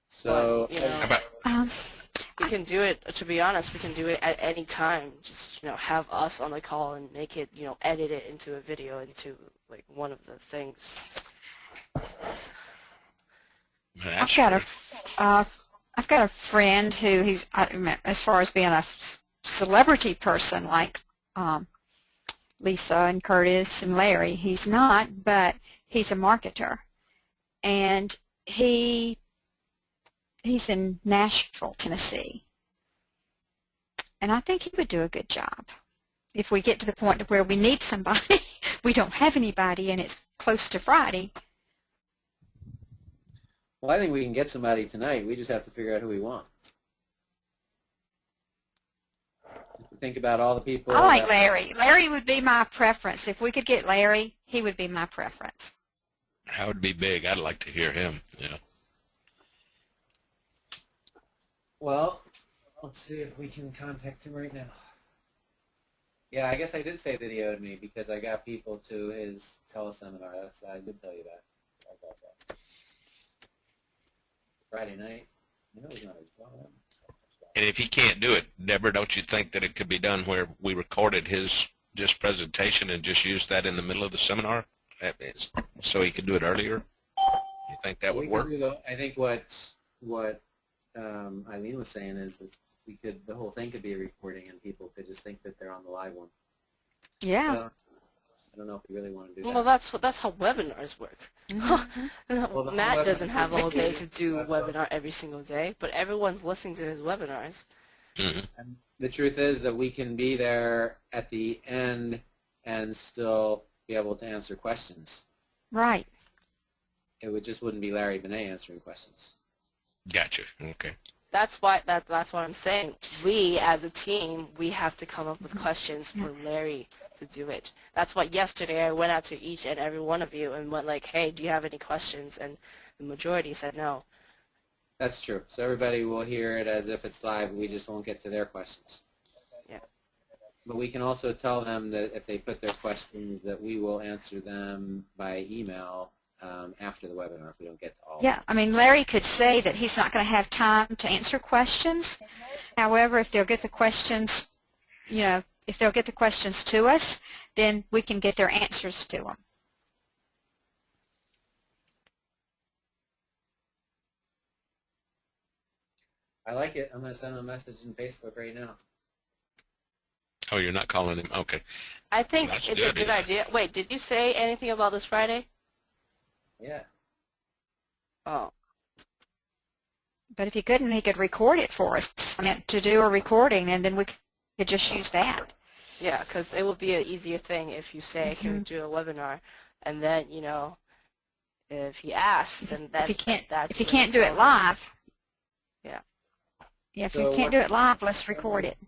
so But, you know, How about, Um, you can do it, to be honest, we can do it at any time. Just, have us on the call and make it, edit it into a video into, like, one of the things. I've got a friend who as far as being a celebrity person like Lisa and Curtis and Larry, he's not, but he's a marketer, and he's in Nashville, Tennessee, and I think he would do a good job. If we get to the point where we need somebody, we don't have anybody, and it's close to Friday. Well, I think we can get somebody tonight. We just have to figure out who we want. If we think about all the people. I like Larry. Larry would be my preference. If we could get Larry, he would be my preference. That would be big. I'd like to hear him. Yeah. Well, let's see if we can contact him right now. Yeah, I guess I did say that he owed me because I got people to his teleseminar. I did tell you that. I got that. Friday night. I know he's not responding. And if he can't do it, Deborah, don't you think that it could be done where we recorded his just presentation and just used that in the middle of the seminar, so he could do it earlier? You think that would work? I think what Eileen was saying is that the whole thing could be a recording and people could just think that they're on the live one. Yeah. I don't know if we really want to do that. Well, that's how webinars work. Mm-hmm. Matt doesn't have all day to do a webinar every single day, but everyone's listening to his webinars. Mm-hmm. And the truth is that we can be there at the end and still be able to answer questions. Right. It just wouldn't be Larry Benet answering questions. Gotcha. Okay. That's what I'm saying. We, as a team, we have to come up with questions for Larry to do it. That's why yesterday I went out to each and every one of you and went like, hey, do you have any questions? And the majority said no. That's true. So everybody will hear it as if it's live. We just won't get to their questions. Yeah. But we can also tell them that if they put their questions, that we will answer them by email after the webinar if we don't get to all. Yeah, I mean, Larry could say that he's not going to have time to answer questions. However, if they'll get the questions, if they'll get the questions to us, then we can get their answers to them. I like it. I'm going to send him a message in Facebook right now. Oh, you're not calling him? Okay. I think That's it's good, a good yeah. idea. Wait, did you say anything about this Friday? Yeah. Oh. But if he couldn't, he could record it for us. I mean, to do a recording, and then we could just use that. Yeah, because it would be an easier thing if you say, can we do a webinar? And then, if he asks, then that's... If he can't do it live. Yeah. Yeah, if So we can't do it live, let's record it.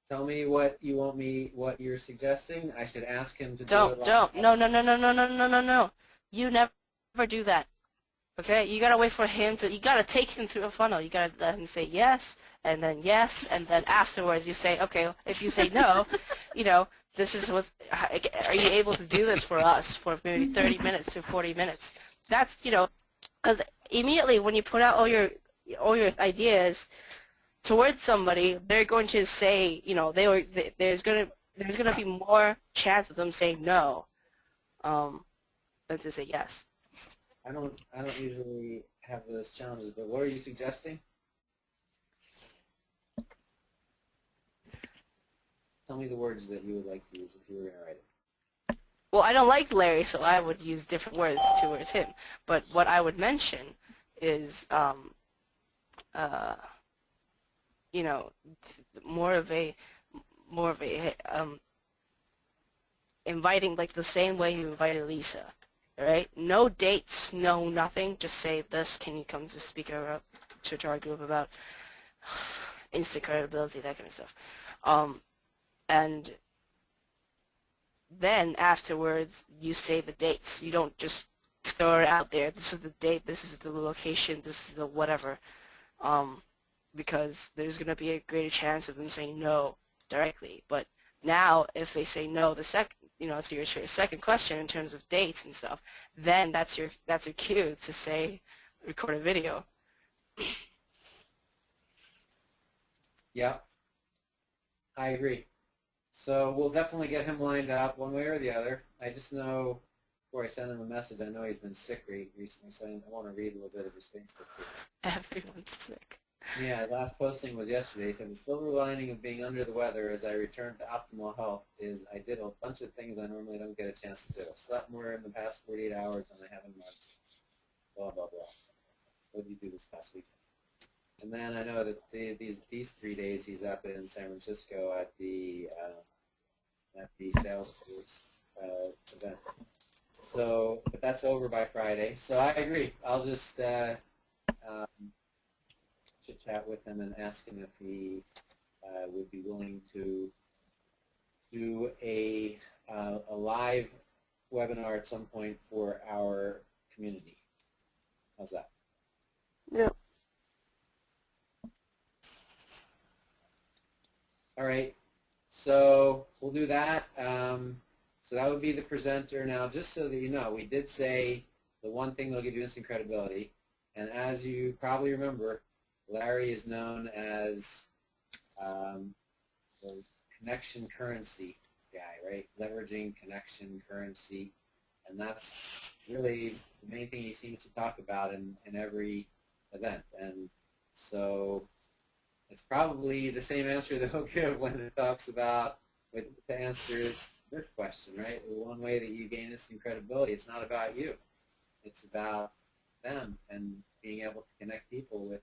Tell me what you're suggesting. I should ask him to do it. Don't. No. You never do that. Okay? You gotta wait for him to, you gotta take him through a funnel. You gotta let him say yes, and then afterwards you say, okay, if you say no, this is what, are you able to do this for us for maybe 30 minutes to 40 minutes? That's, because immediately when you put out all your ideas towards somebody, they're going to say, there's gonna be more chance of them saying no than to say yes. I don't usually have those challenges, but what are you suggesting? Tell me the words that you would like to use if you were going to write it. Well, I don't like Larry, so I would use different words towards him. But what I would mention is, more of a inviting, like the same way you invited Lisa, right? No dates, no nothing. Just say this. Can you come to speak to our group about instant credibility, that kind of stuff. And then afterwards, you say the dates. You don't just throw it out there. This is the date. This is the location. This is the whatever. Because there's going to be a greater chance of them saying no directly. But now, if they say no, to your second question in terms of dates and stuff, then that's your cue to say record a video. Yeah, I agree. So we'll definitely get him lined up one way or the other. I just know, before I send him a message, I know he's been sick recently, so I want to read a little bit of his Facebook page. Everyone's sick. Yeah, last posting was yesterday. He said, the silver lining of being under the weather as I returned to optimal health is I did a bunch of things I normally don't get a chance to do. Slept more in the past 48 hours than I have in months. Blah, blah, blah. What did you do this past weekend? And then I know that these 3 days he's up in San Francisco at the Salesforce event. So, but that's over by Friday. So I agree. I'll just chit chat with him and ask him if he would be willing to do a live webinar at some point for our community. How's that? Yep. All right. So we'll do that. So that would be the presenter. Now, just so that you know, we did say the one thing that'll give you instant credibility. And as you probably remember, Larry is known as the connection currency guy, right? Leveraging connection currency. And that's really the main thing he seems to talk about in every event. And so it's probably the same answer that he'll give when it talks about, to answer this question, right? The one way that you gain instant credibility, it's not about you. It's about them and being able to connect people with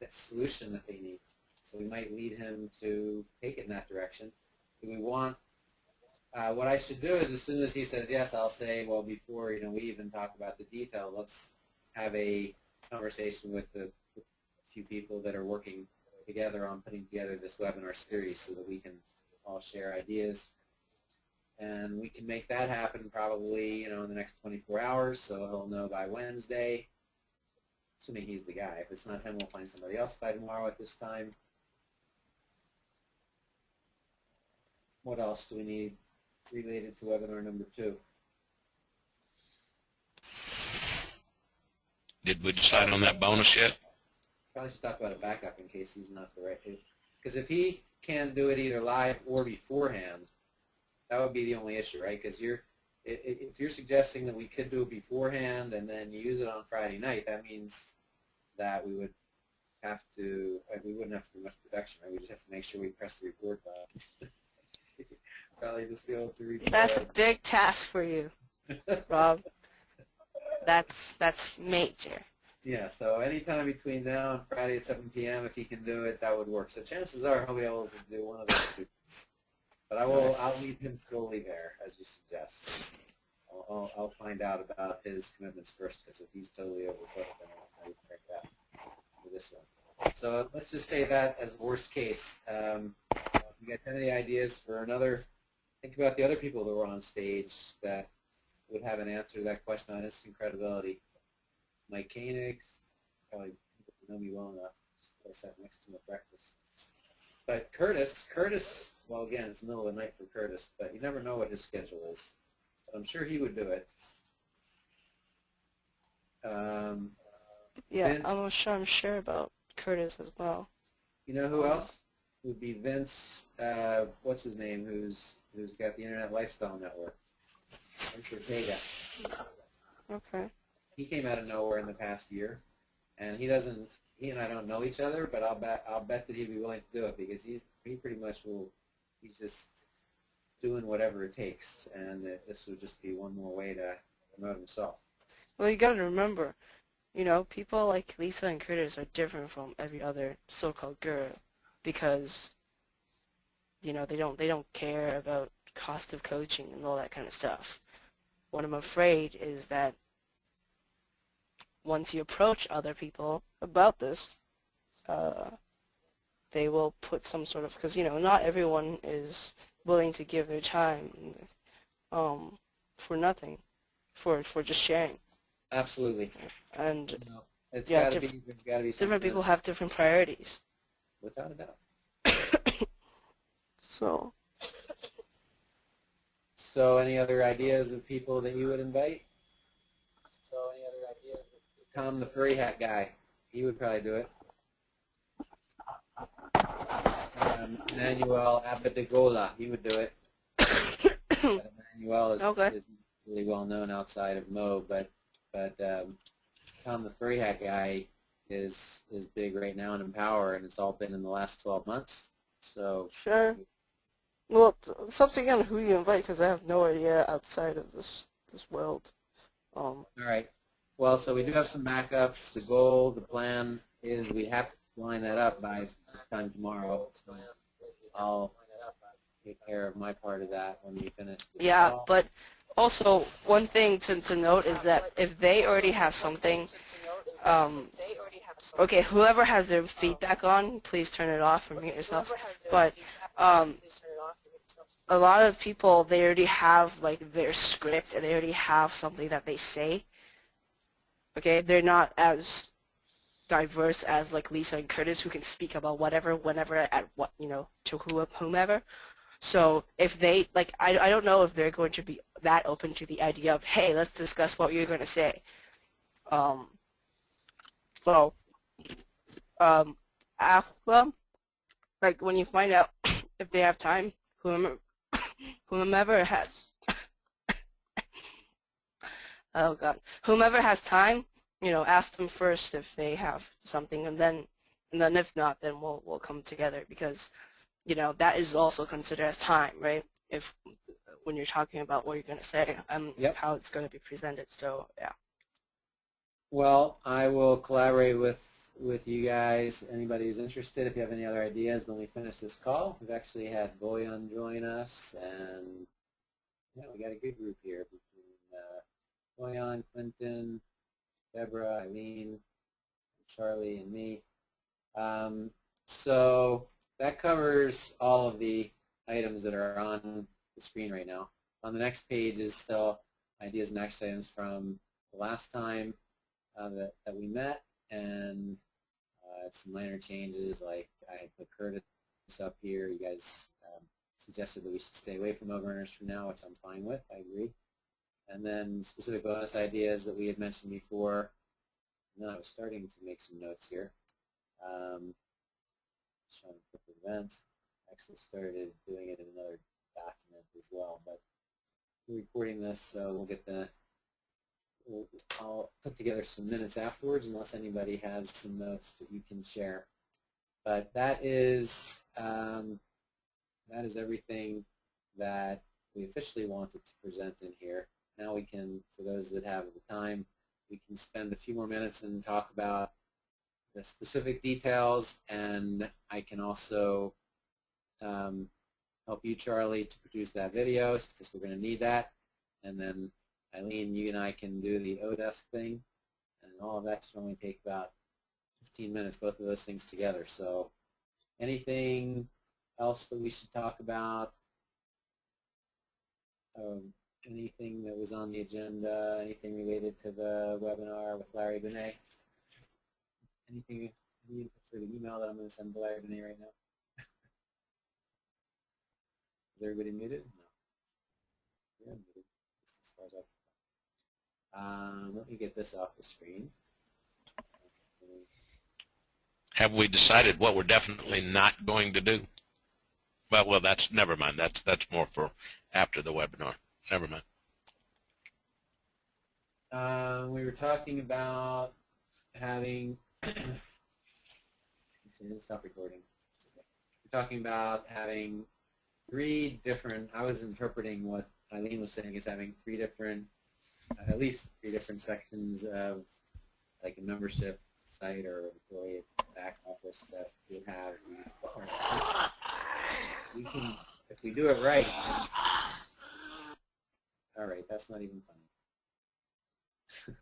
the solution that they need. So we might lead him to take it in that direction. Do we want, what I should do is as soon as he says yes, I'll say, well, before we even talk about the detail, let's have a conversation with a few people that are working together on putting together this webinar series so that we can all share ideas. And we can make that happen probably, in the next 24 hours, so he'll know by Wednesday, assuming he's the guy. If it's not him, we'll find somebody else by tomorrow at this time. What else do we need related to webinar number 2? Did we decide on that bonus yet? Probably should talk about a backup in case he's not the right. Because if he can't do it either live or beforehand, that would be the only issue, right? Because if you're suggesting that we could do it beforehand and then use it on Friday night, that means that we wouldn't have to do much production, right? We just have to make sure we press the record button. Probably just be able to record. That's a big task for you, Rob. That's major. Yeah, so anytime between now and Friday at 7 p.m., if he can do it, that would work. So chances are he'll be able to do one of those two. But I'll leave him fully there, as you suggest. I'll find out about his commitments first, because if he's totally overbooked, then I'll break that for this one. So let's just say that as worst case. You guys have any ideas for another? Think about the other people that were on stage that would have an answer to that question on instant credibility. Mike Koenig, probably people who know me well enough, just I sat next to him at breakfast. But Curtis, well, again, it's the middle of the night for Curtis, but you never know what his schedule is. But I'm sure he would do it. Yeah, Vince, I'm sure about Curtis as well. you know who else? Would be Vince, what's his name, who's got the Internet Lifestyle Network. Vince Ortega. Okay. He came out of nowhere in the past year, and he and I don't know each other, but I'll bet that he'd be willing to do it, because he pretty much he's just doing whatever it takes, and this would just be one more way to promote himself. Well, you got to remember, people like Lisa and Curtis are different from every other so-called guru, because they don't care about cost of coaching and all that kind of stuff. What I'm afraid is that once you approach other people about this, they will put some sort of, because not everyone is willing to give their time for nothing, for just sharing. Absolutely. And It's yeah, got to be different people have different priorities. without a doubt. So any other ideas of people that you would invite? Tom the furry hat guy, he would probably do it. Emmanuel Abedegola. He would do it. But Emmanuel is Okay. really well known outside of Mo, but Tom the Furry Hat guy is big right now in Empower, and it's all been in the last 12 months. So Sure. Well, it's up to you on who you invite because I have no idea outside of this world. all right. Well, so we do have some backups. The plan is we have to line that up by this time tomorrow. So I'll take care of my part of that when we finish this Yeah, call. but also one thing to note is that if they already have something, okay, whoever has their feedback on, please turn it off or mute yourself. But a lot of people, they already have like their script and they already have something that they say. Okay, they're not as diverse as like Lisa and Curtis who can speak about whatever, whenever, at what, to whomever. So if they, like, I don't know if they're going to be that open to the idea of, hey, let's discuss what you're going to say. So, after, like, when you find out if they have time, whomever has, oh God, whomever has time, ask them first if they have something, and then if not, then we'll come together because, that is also considered as time, right? When you're talking about what you're going to say and Yep. how it's going to be presented. So, yeah. Well, I will collaborate with you guys. Anybody who's interested, if you have any other ideas when we finish this call. We've actually had Boyan join us, and yeah, we got a good group here between Boyan, Clinton, Deborah, Eileen, Charlie, and me. So that covers all of the items that are on the screen right now. On the next page is still ideas and action items from the last time that we met, and some minor changes, like I put Curtis up here. You guys suggested that we should stay away from overrunners for now, which I'm fine with. I agree. And then specific bonus ideas that we had mentioned before. And then I was starting to make some notes here. Showing quick events. I actually started doing it in another document as well, but we're recording this, so we'll get the. I'll put together some minutes afterwards, unless anybody has some notes that you can share. But that is everything that we officially wanted to present in here. Now we can, for those that have the time, we can spend a few more minutes and talk about the specific details, and I can also help you, Charlie, to produce that video because we're going to need that. And then Eileen, you and I can do the Odesk thing, and all of that should only take about 15 minutes, both of those things together. So anything else that we should talk about? Anything that was on the agenda, anything related to the webinar with Larry Benet? Anything for the email that I'm going to send to Larry Benet right now? Is everybody muted? No. You're muted. As far as I can. Let me get this off the screen. Have we decided what we're definitely not going to do? Well, that's never mind. That's more for after the webinar. Never mind. We were talking about having. Stop recording. We're talking about having 3 different. I was interpreting what Eileen was saying is having 3 different, at least 3 different sections of like a membership site or affiliate back office that would have these. We can, if we do it right. All right, that's not even funny.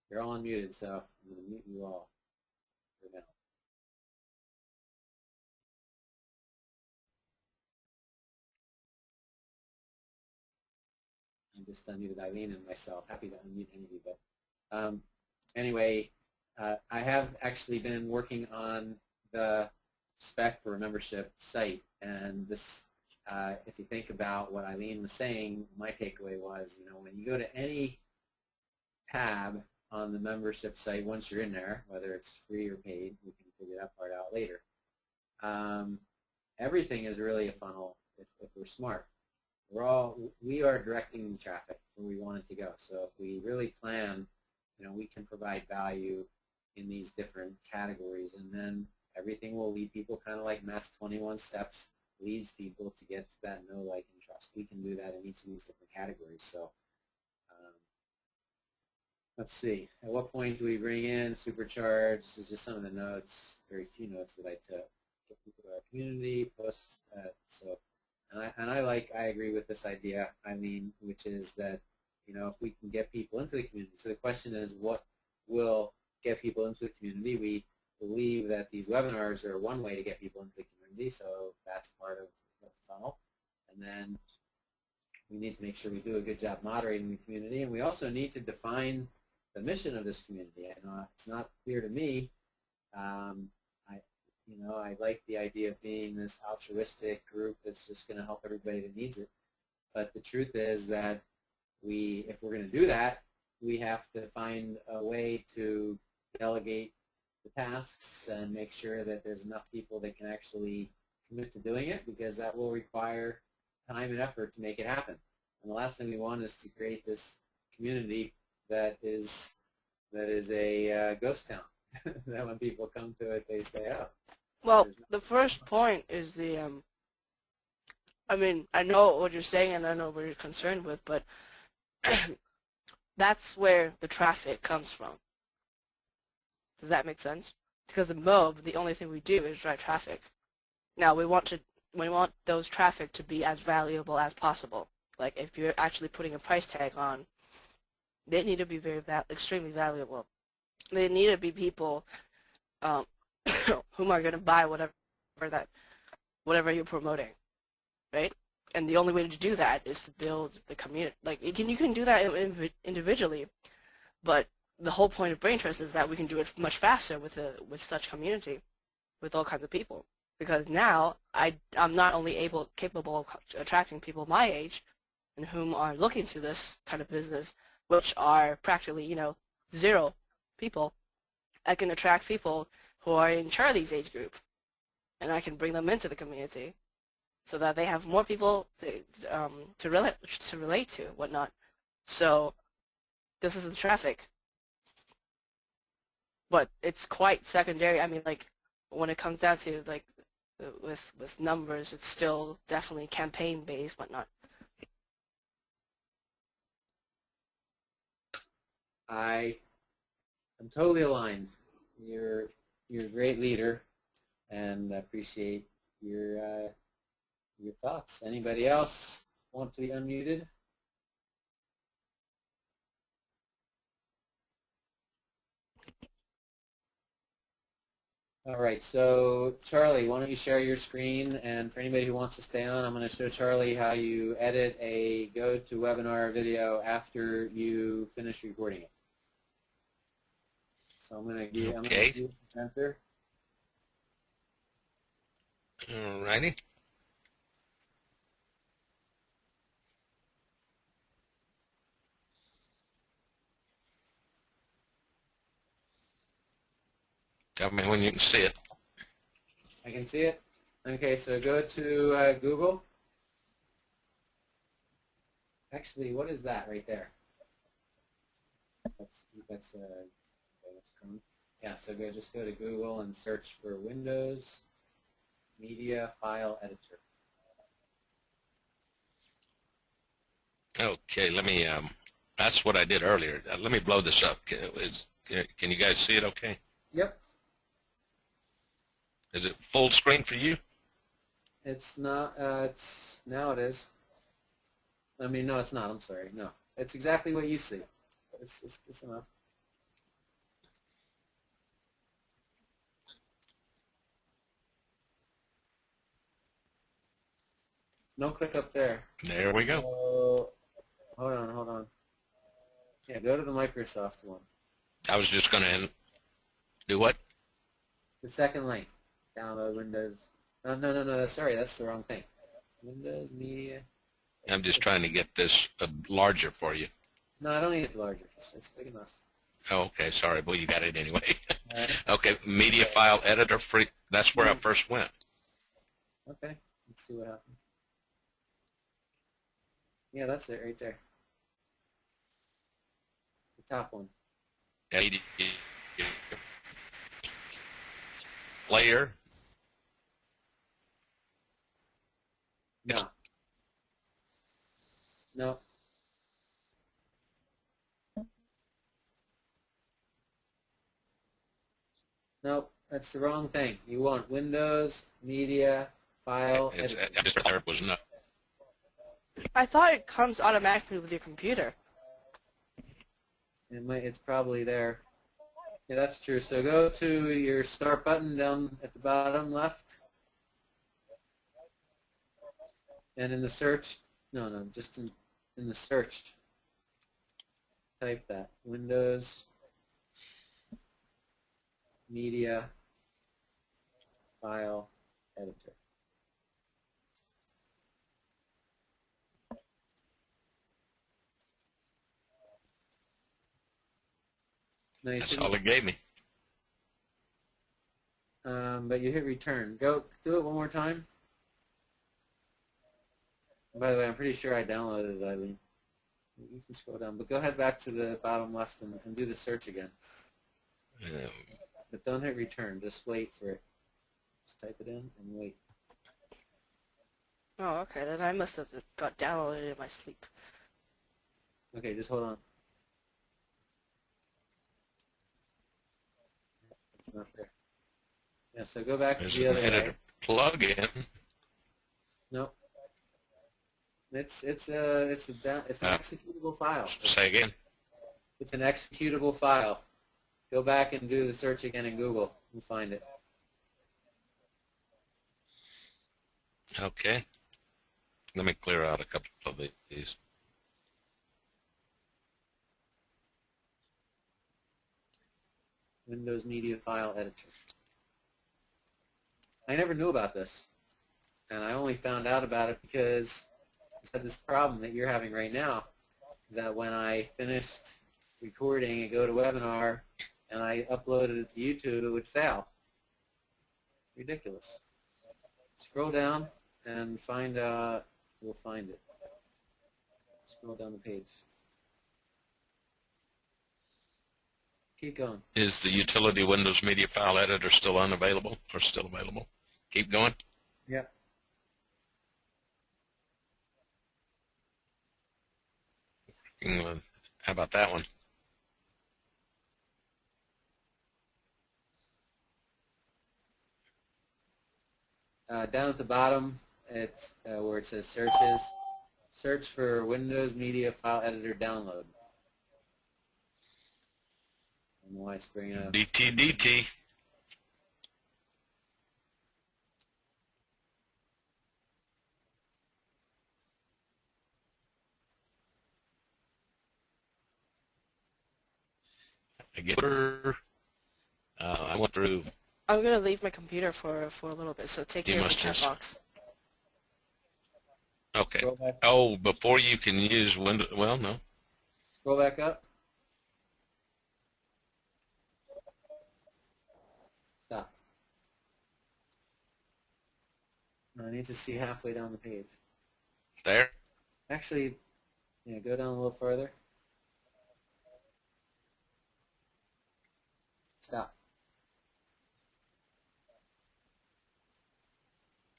You're all unmuted, so I'm going to mute you all for now. I just unmuted Eileen and myself. Happy to unmute any of you, but anyway, I have actually been working on the spec for a membership site, and this, if you think about what Eileen was saying, my takeaway was, when you go to any tab on the membership site, once you're in there, whether it's free or paid, we can figure that part out later. everything is really a funnel if we're smart. We are directing traffic where we want it to go. So if we really plan, we can provide value in these different categories, and then everything will lead people, kind of like Matt's 21 steps leads people to get to that know, like, and trust. We can do that in each of these different categories. So let's see. At what point do we bring in supercharge? This is just some of the notes, very few notes that I took. Get people to our community, posts. I agree with this idea. Which is that, if we can get people into the community. So the question is, what will get people into the community? We believe that these webinars are one way to get people into the community, so that's part of the funnel. And then we need to make sure we do a good job moderating the community, and we also need to define the mission of this community. It's not clear to me. I like the idea of being this altruistic group that's just going to help everybody that needs it. But the truth is that if we're going to do that, we have to find a way to delegate the tasks and make sure that there's enough people that can actually commit to doing it, because that will require time and effort to make it happen. And the last thing we want is to create this community that is a ghost town. That when people come to it, they say, oh. Well, the first point is I know what you're saying and I know what you're concerned with, but that's where the traffic comes from. Does that make sense? Because the mob, the only thing we do is drive traffic. Now we want those traffic to be as valuable as possible. Like if you're actually putting a price tag on, they need to be extremely valuable. They need to be people whom are going to buy whatever you're promoting, right? And the only way to do that is to build the community. Like you can do that individually, but the whole point of Brain Trust is that we can do it much faster with such community, with all kinds of people. Because now I'm not only capable of attracting people my age, and whom are looking to this kind of business, which are practically 0 people. I can attract people who are in Charlie's age group, and I can bring them into the community, so that they have more people to relate to, whatnot. So this is the traffic, but it's quite secondary. When it comes down to with numbers, it's still definitely campaign based, whatnot. I am totally aligned. You're a great leader, and I appreciate your thoughts. Anybody else want to be unmuted? All right, so Charlie, why don't you share your screen, and for anybody who wants to stay on, I'm going to show Charlie how you edit a GoToWebinar video after you finish recording it. So I'm going to give you the presenter. All righty. Tell me when you can see it. I can see it. Okay, so go to Google. Actually, what is that right there? That's Chrome. Yeah, so just go to Google and search for Windows Media File Editor. Okay, let me. That's what I did earlier. Let me blow this up. Can you guys see it? Okay. Yep. Is it full screen for you? It's not. Now it is. No, it's not. I'm sorry. No, it's exactly what you see. It's enough. No, click up there. There we go. Hold on. Yeah, go to the Microsoft one. I was just going to do what? The second link. Download Windows. No. Sorry, that's the wrong thing. Windows Media. I'm just trying to get this larger for you. No, I don't need it larger. It's big enough. Oh, okay, sorry. Well, you got it anyway. Right. Okay, Media File Editor free. That's where I first went. Okay, let's see what happens. Yeah, that's it right there. The top one. LED player. No. No. Nope, that's the wrong thing. You want Windows, Media, File, It's, Editor. I just there was no. I thought it comes automatically with your computer. It's probably there. Yeah, that's true. So go to your Start button down at the bottom left. And in the search, no, just in the search, type that. Windows, Media, File, Editor. No, That's all it gave me. but you hit return. Go do it one more time. By the way, I'm pretty sure I downloaded it, Eileen. You can scroll down, but go ahead back to the bottom left and do the search again. But don't hit return. Just wait for it. Just type it in and wait. Oh, okay. Then I must have got downloaded in my sleep. Okay, just hold on. It's not there. Yeah, so go back There's the an other editor way. plug-in. Nope. It's an executable file. Say again. It's an executable file. Go back and do the search again in Google and find it. Okay. Let me clear out a couple of these. Windows Media File Editor. I never knew about this, and I only found out about it because I had this problem that you're having right now, that when I finished recording a GoToWebinar and I uploaded it to YouTube, it would fail. Ridiculous. Scroll down and find, we'll find it. Scroll down the page. Keep going. Is the utility Windows Media File Editor still unavailable or still available? Keep going. Yep. How about that one? Down at the bottom, it's where it says searches. Search for Windows Media File Editor download. I don't know why it's bringing up. DT. I went through. I'm gonna leave my computer for a little bit, so take You care of the must chat just- box. Okay. Scroll back, Oh, before you can use Windows. Well, no. scroll back up. Stop. I need to see halfway down the page. There. Actually, yeah, go down a little further. Stop.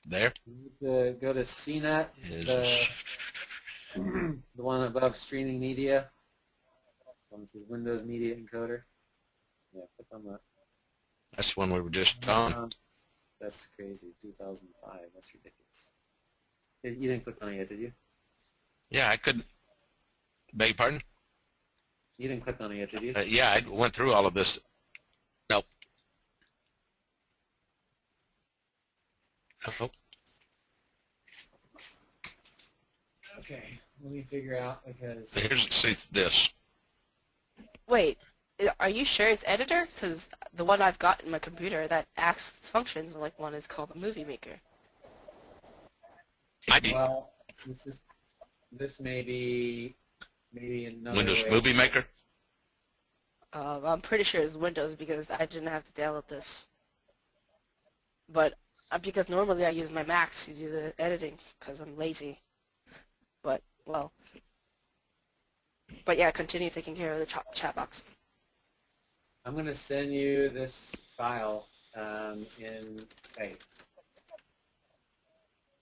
There. You need to go to CNET, Is the one above streaming media. One that says Windows Media Encoder. Yeah, click on that. that's the one we were just on. That's crazy. 2005. That's ridiculous. You didn't click on it yet, did you? Yeah, I couldn't. Beg your pardon? You didn't click on it yet, did you? Yeah, I went through all of this. Nope. Nope. Okay, let me figure out because See this. Wait, are you sure it's editor? Because the one I've got in my computer that acts functions like one is called a Movie Maker. well, this may be another Windows way. Movie Maker. I'm pretty sure it's Windows because I didn't have to download this. But Because normally I use my Mac to do the editing because I'm lazy. But, well. But yeah, continue taking care of the chat box. I'm going to send you this file hey,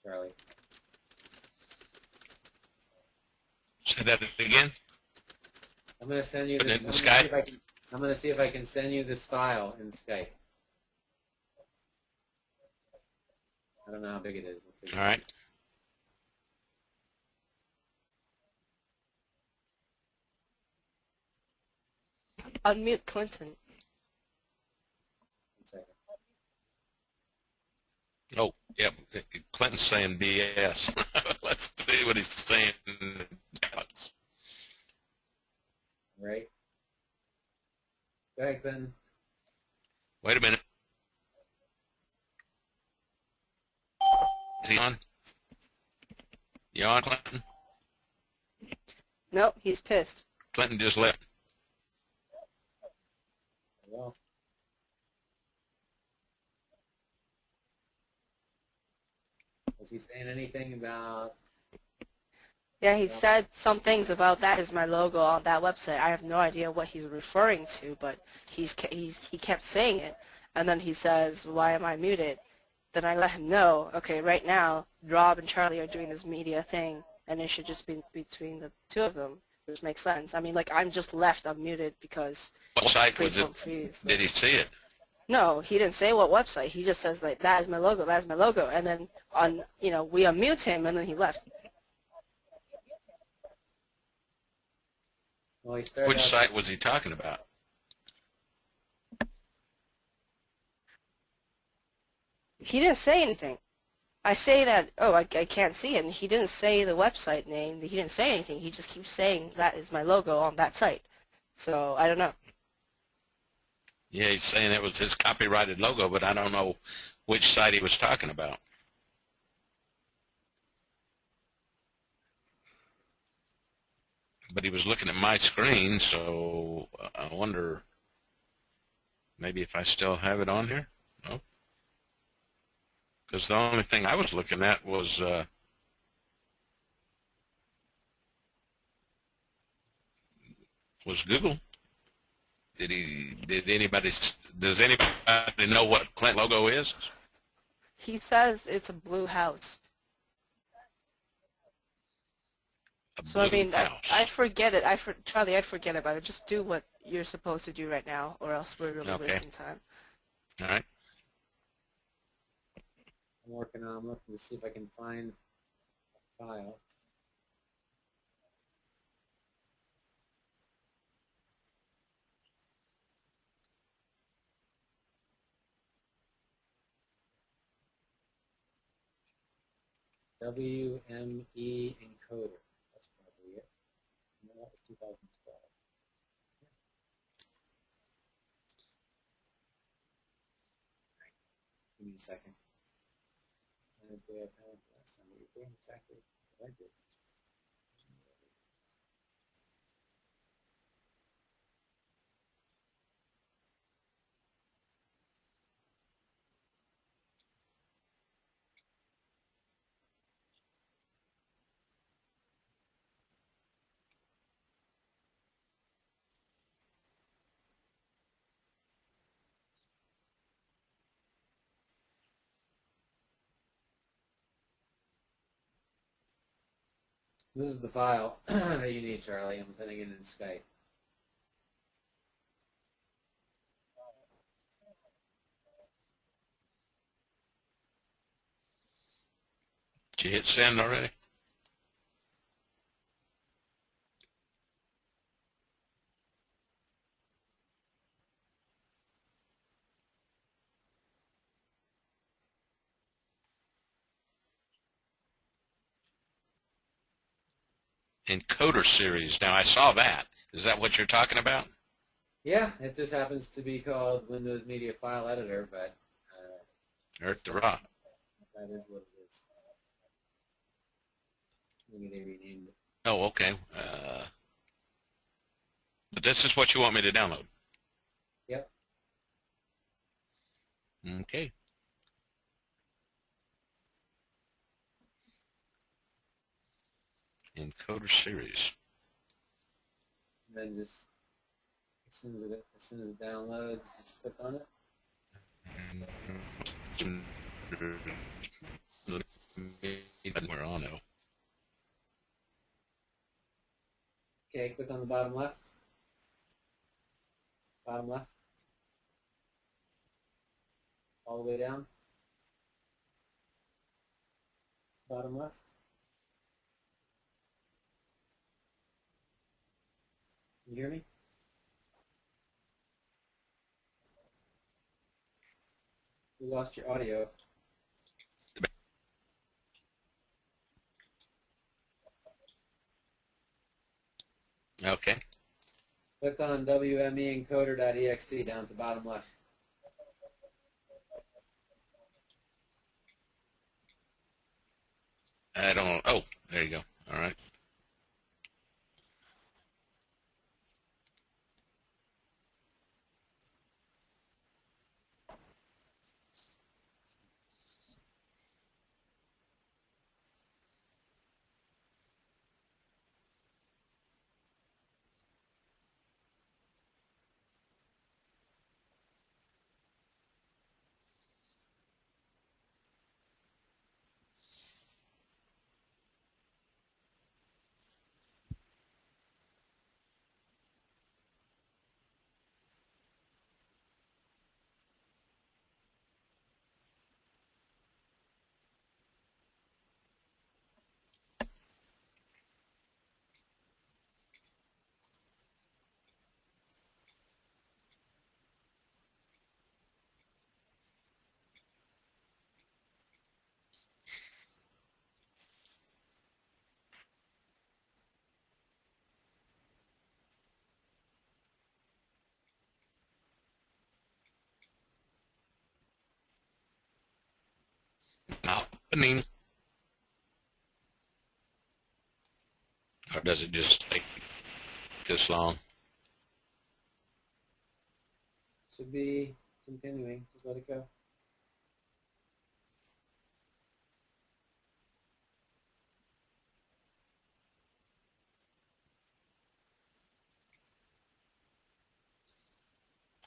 Charlie. Say that again. I'm going to send you Put it this. in the Skype? I'm going to see if I can send you this file in Skype. I don't know how big it is. All right. Unmute Clinton. 1 second. Oh, yeah. Clinton's saying BS. Let's see what he's saying. Right. Go ahead, Clinton. Wait a minute. Is he on? You on, Clinton? Nope, he's pissed. Clinton just left. Well, was he saying anything about? Yeah, he said some things about that is my logo on that website. I have no idea what he's referring to, but he kept saying it. And then he says, why am I muted? Then I let him know, okay, right now, Rob and Charlie are doing this media thing, and it should just be between the two of them, which makes sense. I mean, like, I'm just left unmuted because What site was it? freeze. Did he see it? No, he didn't say what website. He just says, like, that is my logo, that is my logo. And then, we unmute him, and then he left. Well, he started Which out, site was he talking about? He didn't say anything. I say that, I can't see it, and he didn't say the website name. He didn't say anything. He just keeps saying that is my logo on that site. So, I don't know. Yeah, he's saying it was his copyrighted logo, but I don't know which site he was talking about. But he was looking at my screen, so I wonder maybe if I still have it on here. No, because the only thing I was looking at was Google. Does anybody know what Clint logo is? He says it's a blue house. A So, I blue mean, house. I forget it. Charlie, I'd forget about it. Just do what you're supposed to do right now, or else we're really Okay. wasting time. All right. I'm looking to see if I can find a file. WME encoder. That's probably it. No, that was 2012. Give me a second. I found last time we were doing exactly what I did. This is the file that you need, Charlie. I'm putting it in Skype. Did you hit send already? Encoder series. Now I saw that. Is that what you're talking about? Yeah, it just happens to be called Windows Media File Editor, but Earth to Raw. that is what it is. Maybe they renamed it. Oh, okay. But this is what you want me to download. Yep. Okay. Encoder series. And then just as soon as it downloads, just click on it. We're on it. Okay, click on the bottom left. Bottom left. All the way down. Bottom left. Can you hear me? We lost your audio. Okay. Click on wmeencoder.exe down at the bottom left. I don't. Oh, there you go. All right. Not opening. Or does it just take this long? Should be continuing. Just let it go.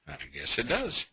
I guess it does.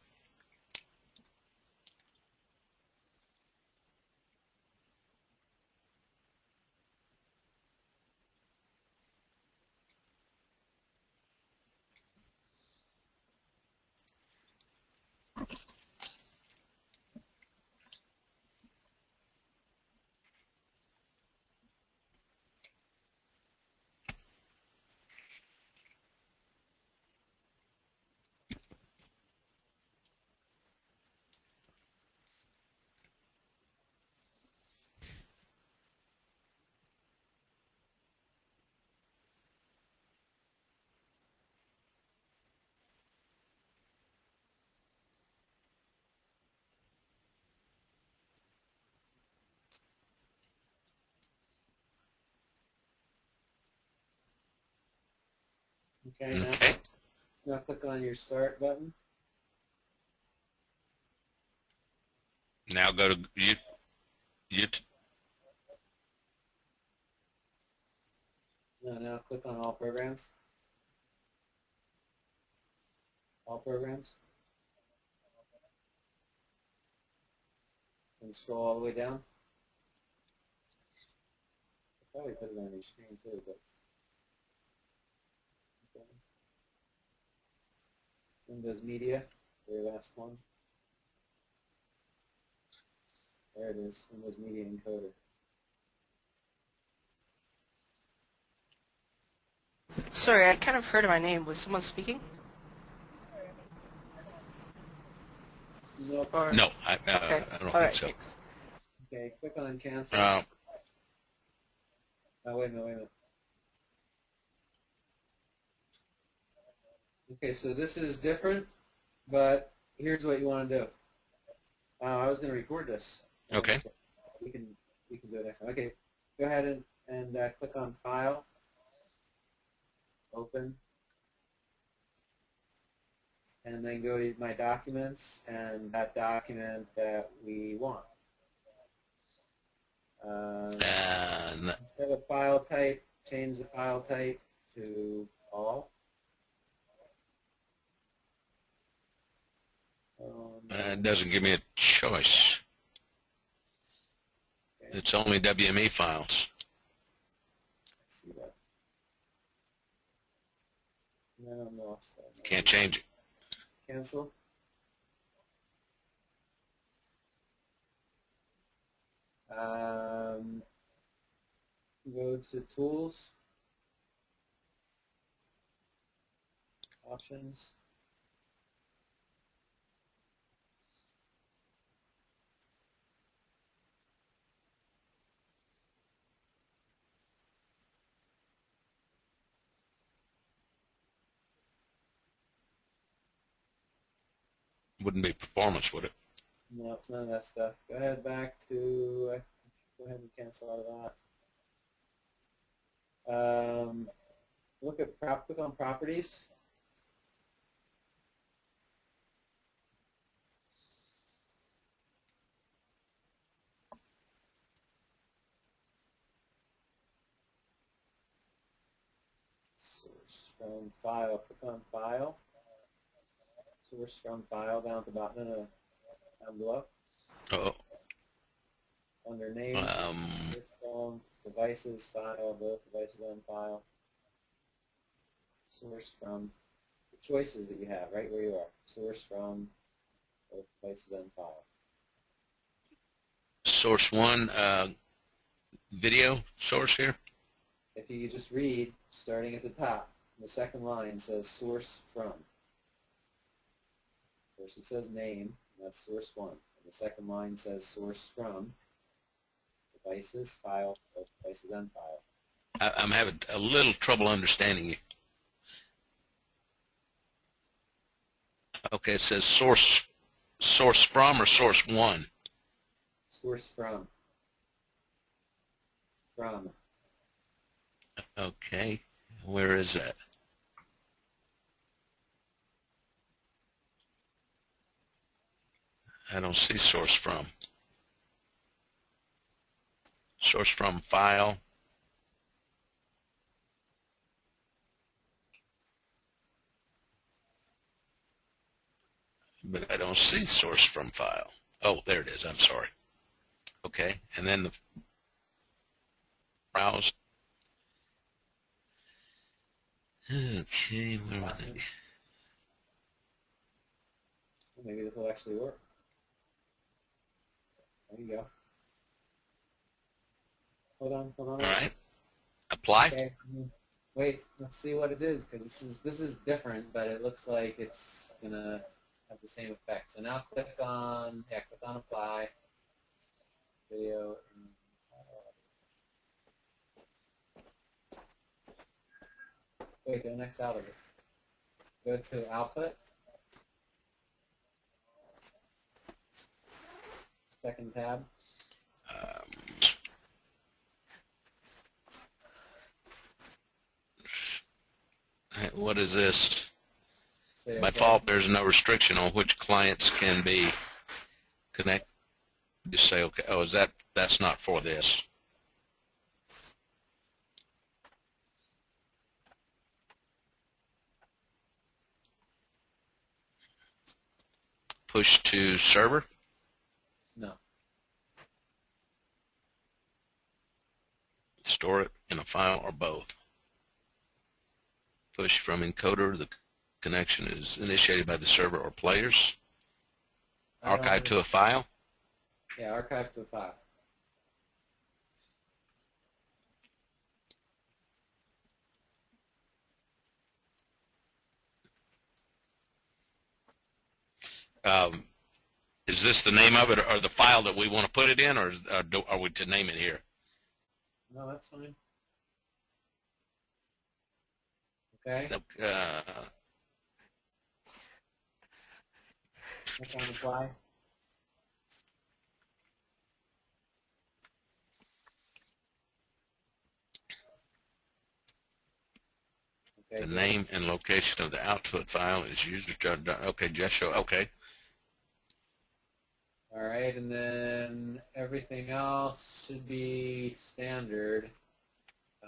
Okay, Okay. now click on your start button. Now go to YouTube. Now click on all programs. All programs. And scroll all the way down. I'll probably put it on your screen too, but okay. Windows Media, very last one. There it is, Windows Media Encoder. Sorry, I kind of heard my name. Was someone speaking? Nope. Or No, I okay. don't All think right, so. thanks. Okay, click on cancel. Oh, wait a minute. Okay, so this is different, but here's what you want to do. I was going to record this. Okay. We can do it next time. Okay, go ahead and click on File, Open, and then go to My Documents and that document that we want. Instead of file type, change the file type to all. It doesn't give me a choice. Okay. It's only WME files. Let's see that. No, no, Can't change it. Cancel. Go to Tools, Options. Wouldn't be performance, would it? No, it's none of that stuff. Go ahead back to, go ahead and cancel out of that. Click on Properties. Source from File. Click on File. Source from File down at the bottom. No, down below. Uh-oh. Under Name. Source from Devices, File, both devices and File. Source from the choices that you have, right where you are. Source from both devices and File. Source 1, video source here. If you just read, starting at the top, the second line says Source From. First it says Name, and that's Source 1. And the second line says Source From Devices, File, both devices and File. I'm having a little trouble understanding you. Okay, it says source from or source 1? Source From. From. Okay, where is that? I don't see source from. Source from File. But I don't see source from File. Oh, there it is. I'm sorry. Okay, and then the browse. Okay, where am I thinking? Maybe this will actually work. There you go. Hold on. All right. Apply. Okay. Wait, let's see what it is, because this is different, but it looks like it's gonna have the same effect. So now click on Apply. Video. Wait, go next out of it. Go to Output. Second tab. What is this? Say By okay. default, there's no restriction on which clients can be connected. Just say okay. Oh, that's not for this. Push to server. No. Store it in a file or both. Push from encoder. The connection is initiated by the server or players. Archive to a file. Yeah, archive to a file. Is this the name of it or the file that we want to put it in, or are we to name it here? No, that's fine. Okay. Click on Apply. Okay, The good. name and location of the output file is user. Okay, just show. Okay. All right, and then everything else should be standard.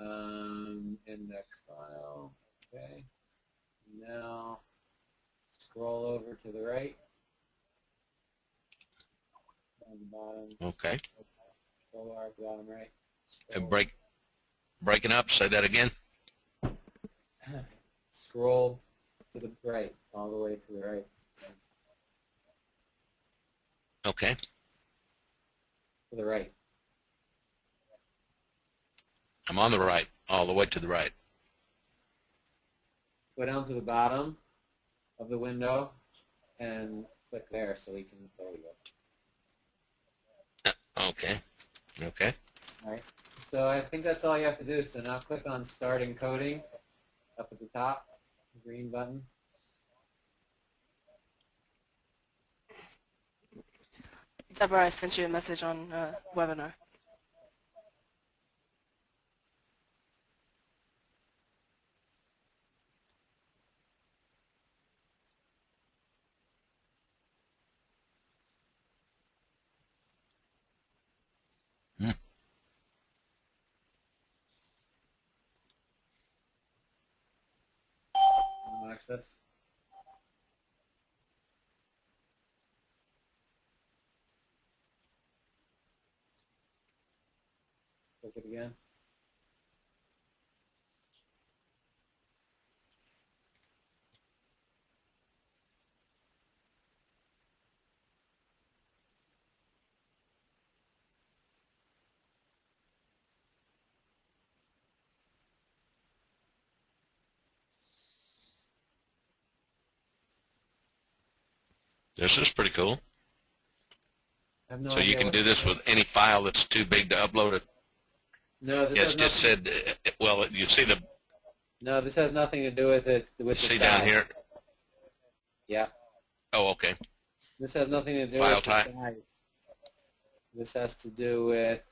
Index file. Okay. Now scroll over to the right. On the bottom. Okay. Scroll bar at the bottom right. And breaking up. Say that again. Scroll to the right, all the way to the right. Okay. To the right. I'm on the right, all the way to the right. Go down to the bottom of the window and click there so we can, there we go. Okay. Okay. All right. So I think that's all you have to do. So now click on Start Encoding up at the top, the green button. Deborah, I sent you a message on webinar. No access. Click it again. This is pretty cool. I have no So you idea can what do this with any file that's too big to upload it. No, this Yes, has just nothing. said, well, you see the, No, this has nothing to do with it. With the see size. down here? Yeah. Oh, okay. This has nothing to do File with the type. size. This has to do with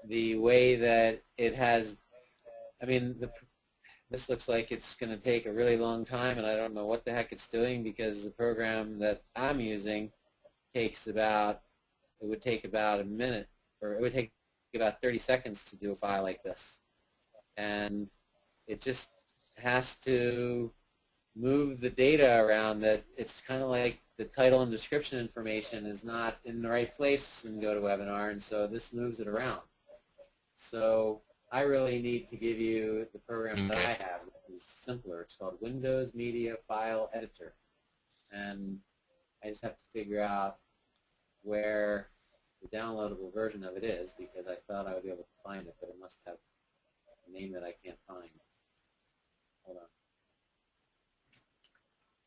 the way that it has. I mean, this looks like it's going to take a really long time, and I don't know what the heck it's doing because the program that I'm using takes about. It would take about a minute, or it would take about 30 seconds to do a file like this, and it just has to move the data around. That it's kind of like the title and description information is not in the right place in GoToWebinar, and so this moves it around. So I really need to give you the program that I have, which is simpler. It's called Windows Media File Editor, and I just have to figure out where the downloadable version of it is because I thought I would be able to find it, but it must have a name that I can't find. Hold on.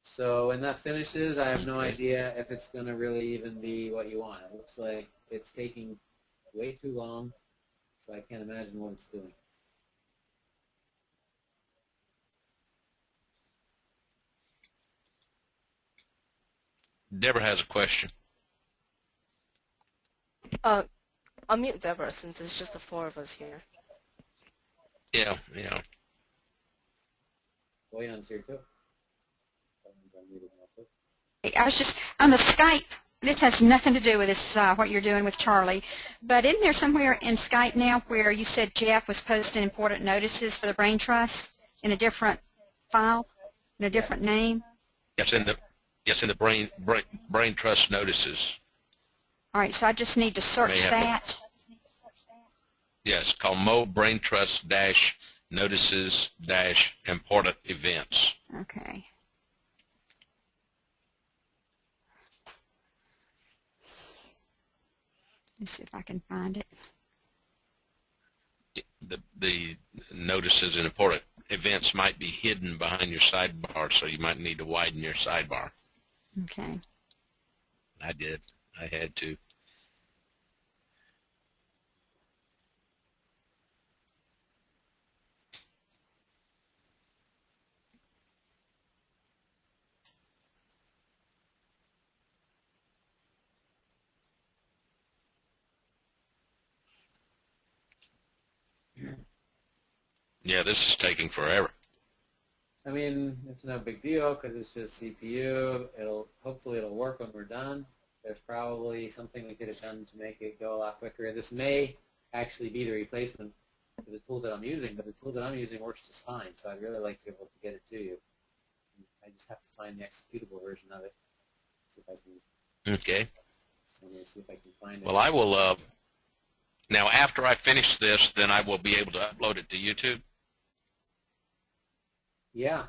So when that finishes, I have no idea if it's going to really even be what you want. It looks like it's taking way too long, so I can't imagine what it's doing. Deborah has a question. Unmute Deborah since it's just the four of us here. Yeah, yeah. Boyan's here too. Boyan's unmuted now too. I was just on the Skype. This has nothing to do with this, what you're doing with Charlie. But isn't there somewhere in Skype now where you said Jeff was posting important notices for the Brain Trust in a different file, in a different name? Yes, in the brain trust notices. All right, so I just need to search that. Yes, called Mo Brain Trust dash notices dash important events. Okay. Let's see if I can find it. The notices and important events might be hidden behind your sidebar, so you might need to widen your sidebar. Okay. I did. I had to. Yeah, this is taking forever. I mean, it's no big deal because it's just CPU. Hopefully it'll work when we're done. There's probably something we could have done to make it go a lot quicker. This may actually be the replacement for the tool that I'm using, but the tool that I'm using works just fine, so I'd really like to be able to get it to you. I just have to find the executable version of it. See if I can. Okay. Let me see if I can find it. Well, I will. Now, after I finish this, then I will be able to upload it to YouTube. Yeah.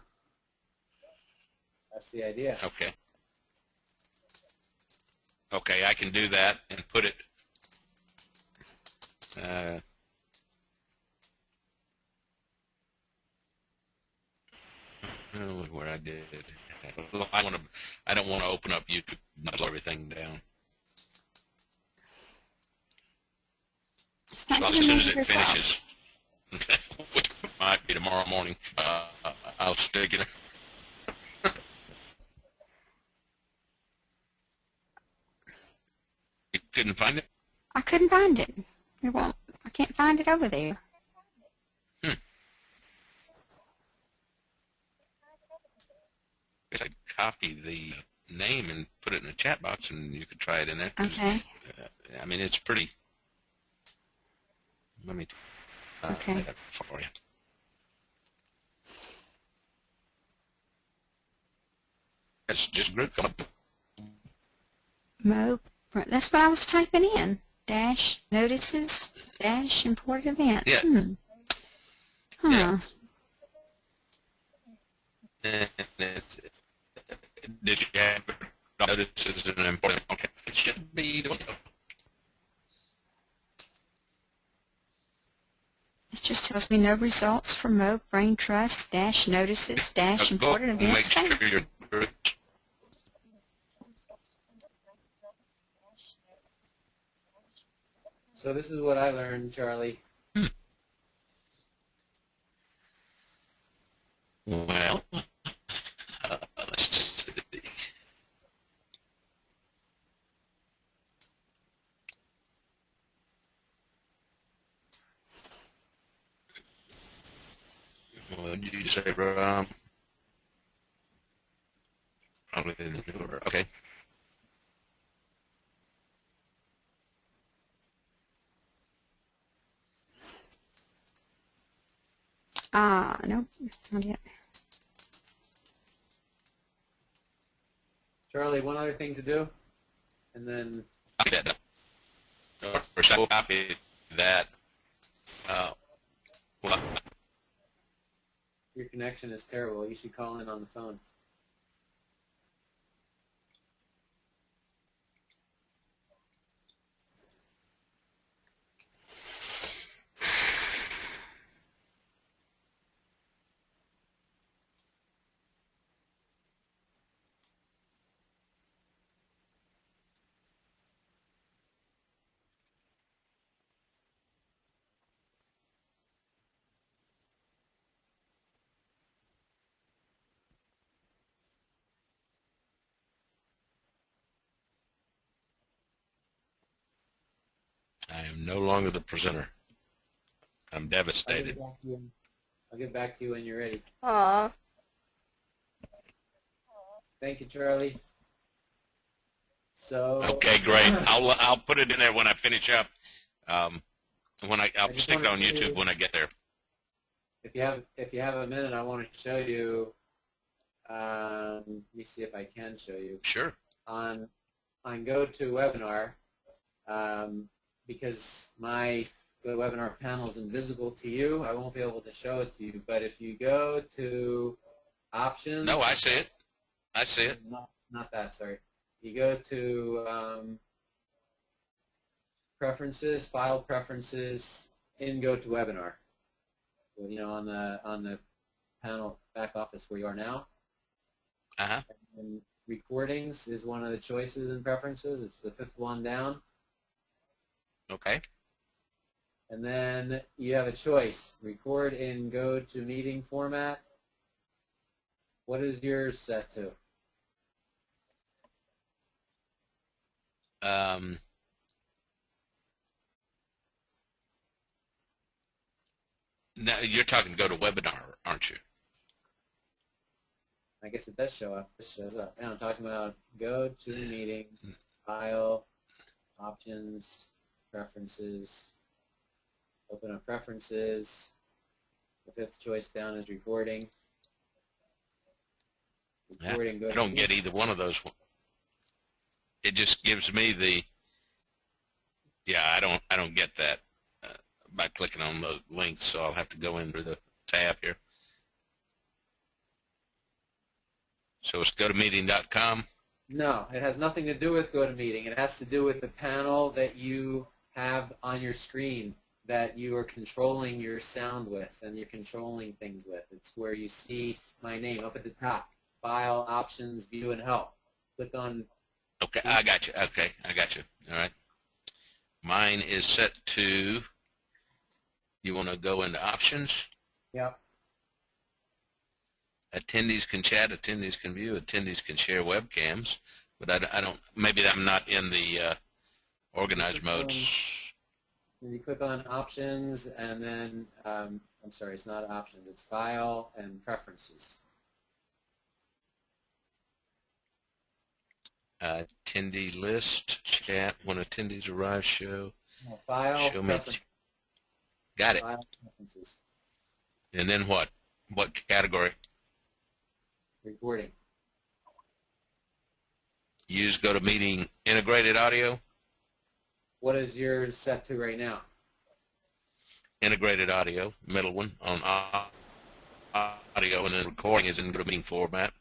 That's the idea. Okay. Okay, I can do that and put it. Look where I did. I don't want to open up YouTube and slow everything down. It's not So as giving soon me as it results. finishes, which might be tomorrow morning, I'll stick it. You couldn't find it? I couldn't find it. It won't. I can't find it over there. Guess I'd copy the name and put it in the chat box, and you could try it in there. Okay. I mean, it's pretty. Let me. Okay. I got it for you. It's just group. Mo. That's what I was typing in. Dash notices. Dash important events. Yeah. Huh. Yeah. And did you have notices an important? Okay, it should be. It just tells me no results for Mo Brain Trust dash notices dash important Make events. sure your group. So this is what I learned, Charlie. Well, let's see. What did you say, Rob? Probably the newer. Okay. Nope, not yet. Charlie, one other thing to do, and then Copy that. First, I will copy that. Well, your connection is terrible. You should call in on the phone. I am no longer the presenter. I'm devastated. I'll get back to you when you're ready. Aw. Thank you, Charlie. So. Okay, great. I'll put it in there when I finish up. I'll just stick it on wanted to- YouTube when I get there. If you have a minute, I want to show you. Let me see if I can show you Sure. on GoToWebinar, because my GoToWebinar panel is invisible to you. I won't be able to show it to you. But if you go to options. No, I see it. I see it. Not that. Sorry. You go to preferences, file preferences in GoToWebinar. You know, on the panel back office where you are now. Uh-huh. And recordings is one of the choices in preferences. It's the fifth one down. Okay. And then you have a choice. Record in Gotomeeting format. What is yours set to? Now you're talking GoToWebinar, aren't you? I guess it does show up. It shows up. Yeah, I'm talking about Gotomeeting, file, options, preferences. Open up preferences. The fifth choice down is recording. Recording. I don't get either one of those. It just gives me the. Yeah, I don't get that by clicking on the links, so I'll have to go into the tab here. So it's gotomeeting.com. No, it has nothing to do with Gotomeeting. It has to do with the panel that you have on your screen that you are controlling your sound with and you're controlling things with. It's where you see my name up at the top. File, options, view, and help. Click on. Okay, I got you. Okay, I got you. All right. Mine is set to, you want to go into options? Yep. Attendees can chat, attendees can view, attendees can share webcams, but I don't, maybe I'm not in the organized modes. You click on options and then, I'm sorry, it's not options, it's file and preferences. Attendee list, chat, when attendees arrive, show, File, show me. preferences. Got it. File, preferences. And then what? What category? Recording. Use GoToMeeting integrated audio? What is yours set to right now? Integrated audio, middle one, on audio, and then recording is in GoToMeeting format.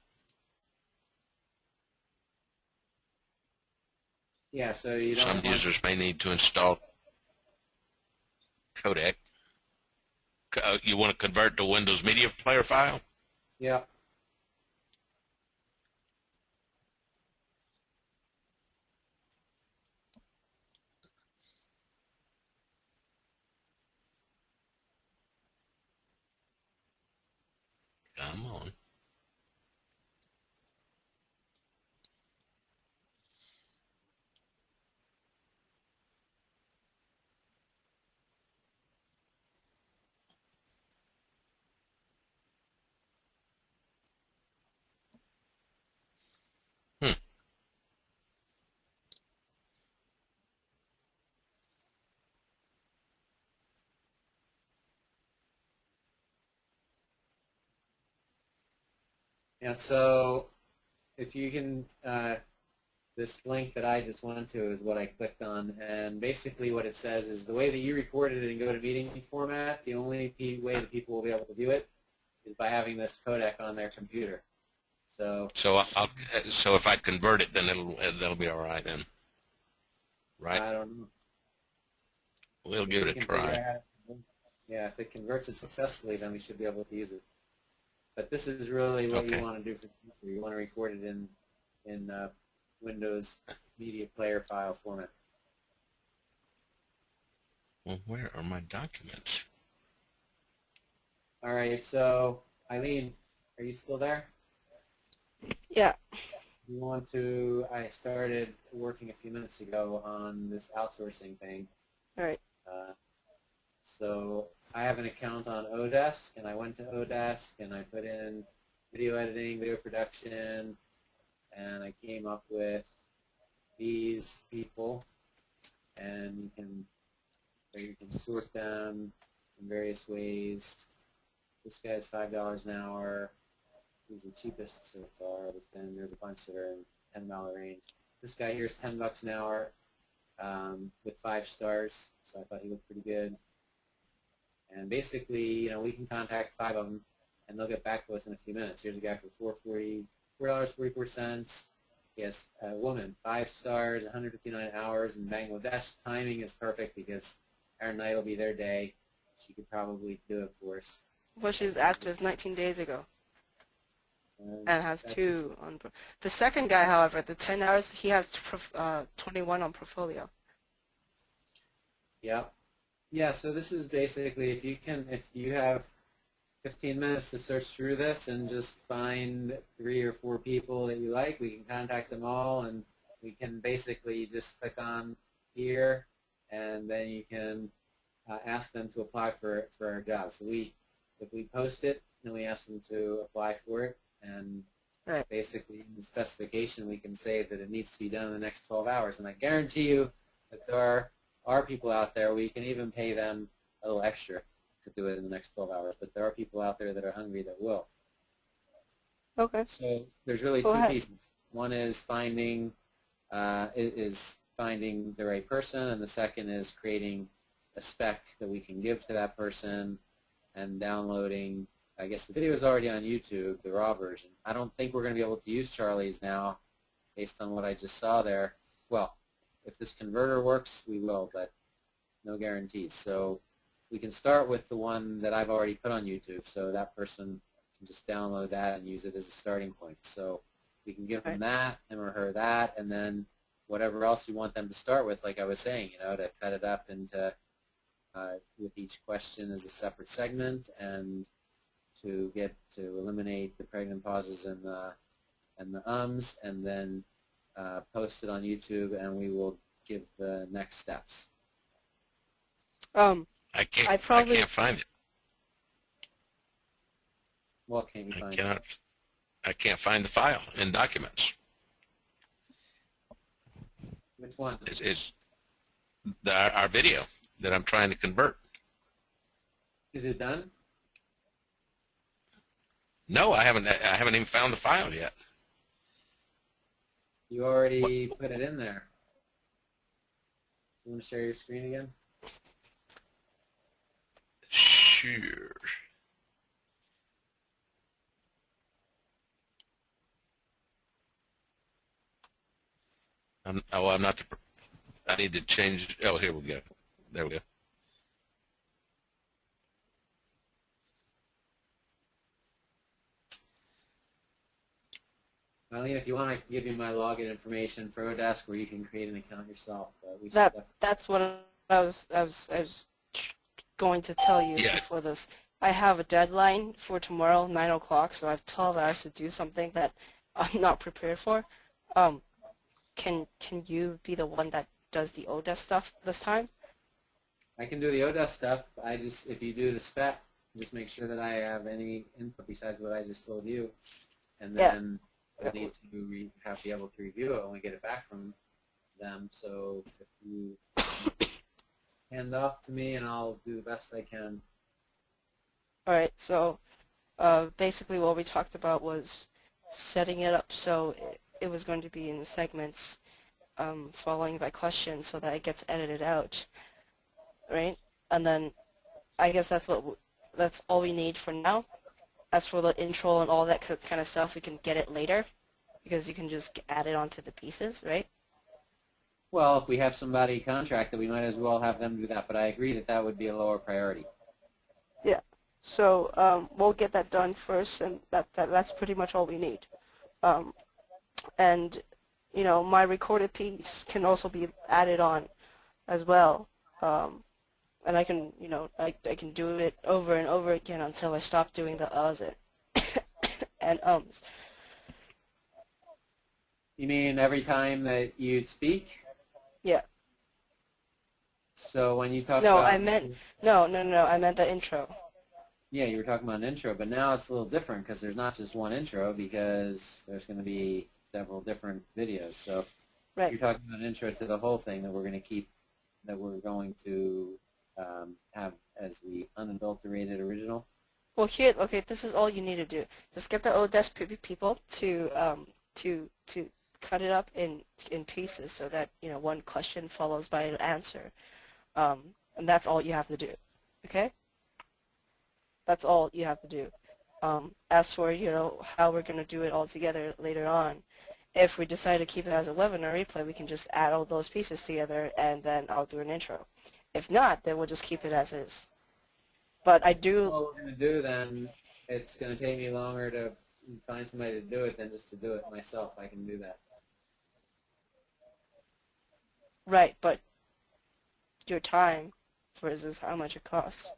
Yeah, so you don't Some want, users may need to install codec. You want to convert to Windows Media Player file? yeah. Come on. Yeah, so if you can, this link that I just went to is what I clicked on, and basically what it says is the way that you recorded it in GoToMeeting format, the only way that people will be able to view it is by having this codec on their computer. So So if I convert it, then that'll be all right then, right? I don't know. We'll give it a try. Yeah, if it converts it successfully, then we should be able to use it. But this is really what you want to do for the future. You want to record it in Windows Media Player file format. Well, where are my documents? All right, so Eileen, are you still there? Yeah. You want to? I started working a few minutes ago on this outsourcing thing. All right. So I have an account on Odesk, and I went to Odesk, and I put in video editing, video production, and I came up with these people, and you can sort them in various ways. This guy's $5 an hour. He's the cheapest so far, but then there's a bunch that are in $10 range. This guy here is $10 an hour with 5 stars, so I thought he looked pretty good. And basically, you know, we can contact 5 of them, and they'll get back to us in a few minutes. Here's a guy for $4.44. Yes, a woman, 5 stars, 159 hours in Bangladesh. Timing is perfect because our night will be their day. She could probably do it for us. Well, she's active 19 days ago and has 2 on. The second guy, however, the 10 hours, he has 21 on portfolio. Yep. Yeah, so this is basically if you have 15 minutes to search through this and just find 3 or 4 people that you like, we can contact them all, and we can basically just click on here, and then you can ask them to apply for our job. So if we post it, then we ask them to apply for it, and basically in the specification we can say that it needs to be done in the next 12 hours, and I guarantee you that there are people out there, we can even pay them a little extra to do it in the next 12 hours. But there are people out there that are hungry that will. Okay. So there's really Go two ahead. pieces. One is finding the right person, and the second is creating a spec that we can give to that person and downloading. I guess the video is already on YouTube, the raw version. I don't think we're going to be able to use Charlie's now based on what I just saw there. Well, if this converter works, we will, but no guarantees. So we can start with the one that I've already put on YouTube, so that person can just download that and use it as a starting point. So we can give them that, him or her that, and then whatever else you want them to start with, like I was saying, to cut it up into with each question as a separate segment, and to eliminate the pregnant pauses and the ums, and then post it on YouTube, and we will give the next steps. I can't find it. What can't you find? I can't find the file in Documents. Which one? It's our video that I'm trying to convert. Is it done? No, I haven't even found the file yet. You already put it in there. You want to share your screen again? Sure. I'm not I need to change. Oh, here we go. There we go. Well, if you want, I can give you my login information for Odesk, where you can create an account yourself. But we That's what I was going to tell you before this. I have a deadline for tomorrow, 9 o'clock, so I have 12 hours to do something that I'm not prepared for. Can you be the one that does the Odesk stuff this time? I can do the Odesk stuff. If you do the spec, just make sure that I have any input besides what I just told you, and then I need to be able to review it when we get it back from them. So if you hand off to me, and I'll do the best I can. All right. So basically, what we talked about was setting it up so it was going to be in segments, following by questions, so that it gets edited out, right? And then I guess that's all we need for now. As for the intro and all that kind of stuff, we can get it later, because you can just add it onto the pieces, right? Well, if we have somebody contracted, we might as well have them do that. But I agree that would be a lower priority. Yeah. So we'll get that done first, and that's pretty much all we need. And my recorded piece can also be added on as well. And I can, I can do it over and over again until I stop doing the uhs and ums. You mean every time that you speak? Yeah. So when you talk No, about... I meant, no, I meant the intro. Yeah, you were talking about an intro, but now it's a little different because there's not just one intro, because there's going to be several different videos. So you're talking about an intro to the whole thing that we're going to keep, that we're going to have as the unadulterated original. Well, okay, this is all you need to do. Just get the Odesk people to cut it up in pieces, so that one question follows by an answer, and that's all you have to do. Okay? That's all you have to do. As for how we're going to do it all together later on, if we decide to keep it as a webinar replay, we can just add all those pieces together, and then I'll do an intro. If not, then we'll just keep it as is. But I do... What we're going to do then, it's going to take me longer to find somebody to do it than just to do it myself. I can do that. Right, but your time versus how much it costs.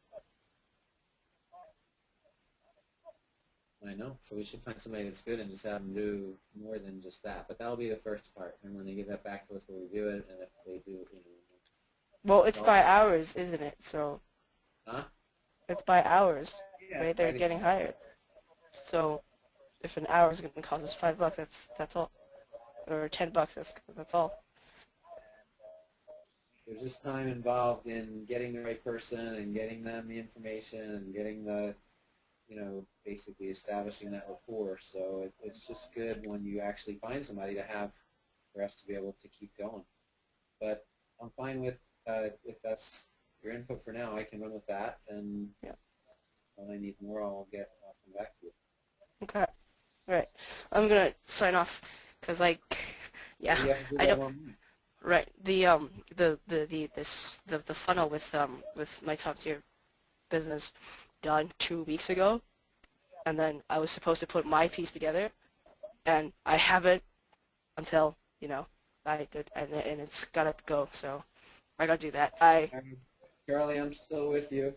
I know, so we should find somebody that's good and just have them do more than just that. But that'll be the first part, and when they give that back to us, we'll review it, and if they do, Well, it's by hours, isn't it? So... Huh? It's by hours, Yeah, right? They're getting hired. So if an hour is going to cost us $5, that's all. Or $10, that's all. there's just time involved in getting the right person and getting them the information and getting the, basically establishing that rapport. So it's just good when you actually find somebody to have the rest to be able to keep going. But I'm fine with, if that's your input for now, I can run with that, and when I need more, I'll come back to you. Okay. All right. I'm gonna sign off because You yeah, have to do I that don't. one. Right. The funnel with my top tier business done 2 weeks ago, and then I was supposed to put my piece together, and I haven't until I did, and it's gotta go. So I gotta do that. Charlie, I'm still with you.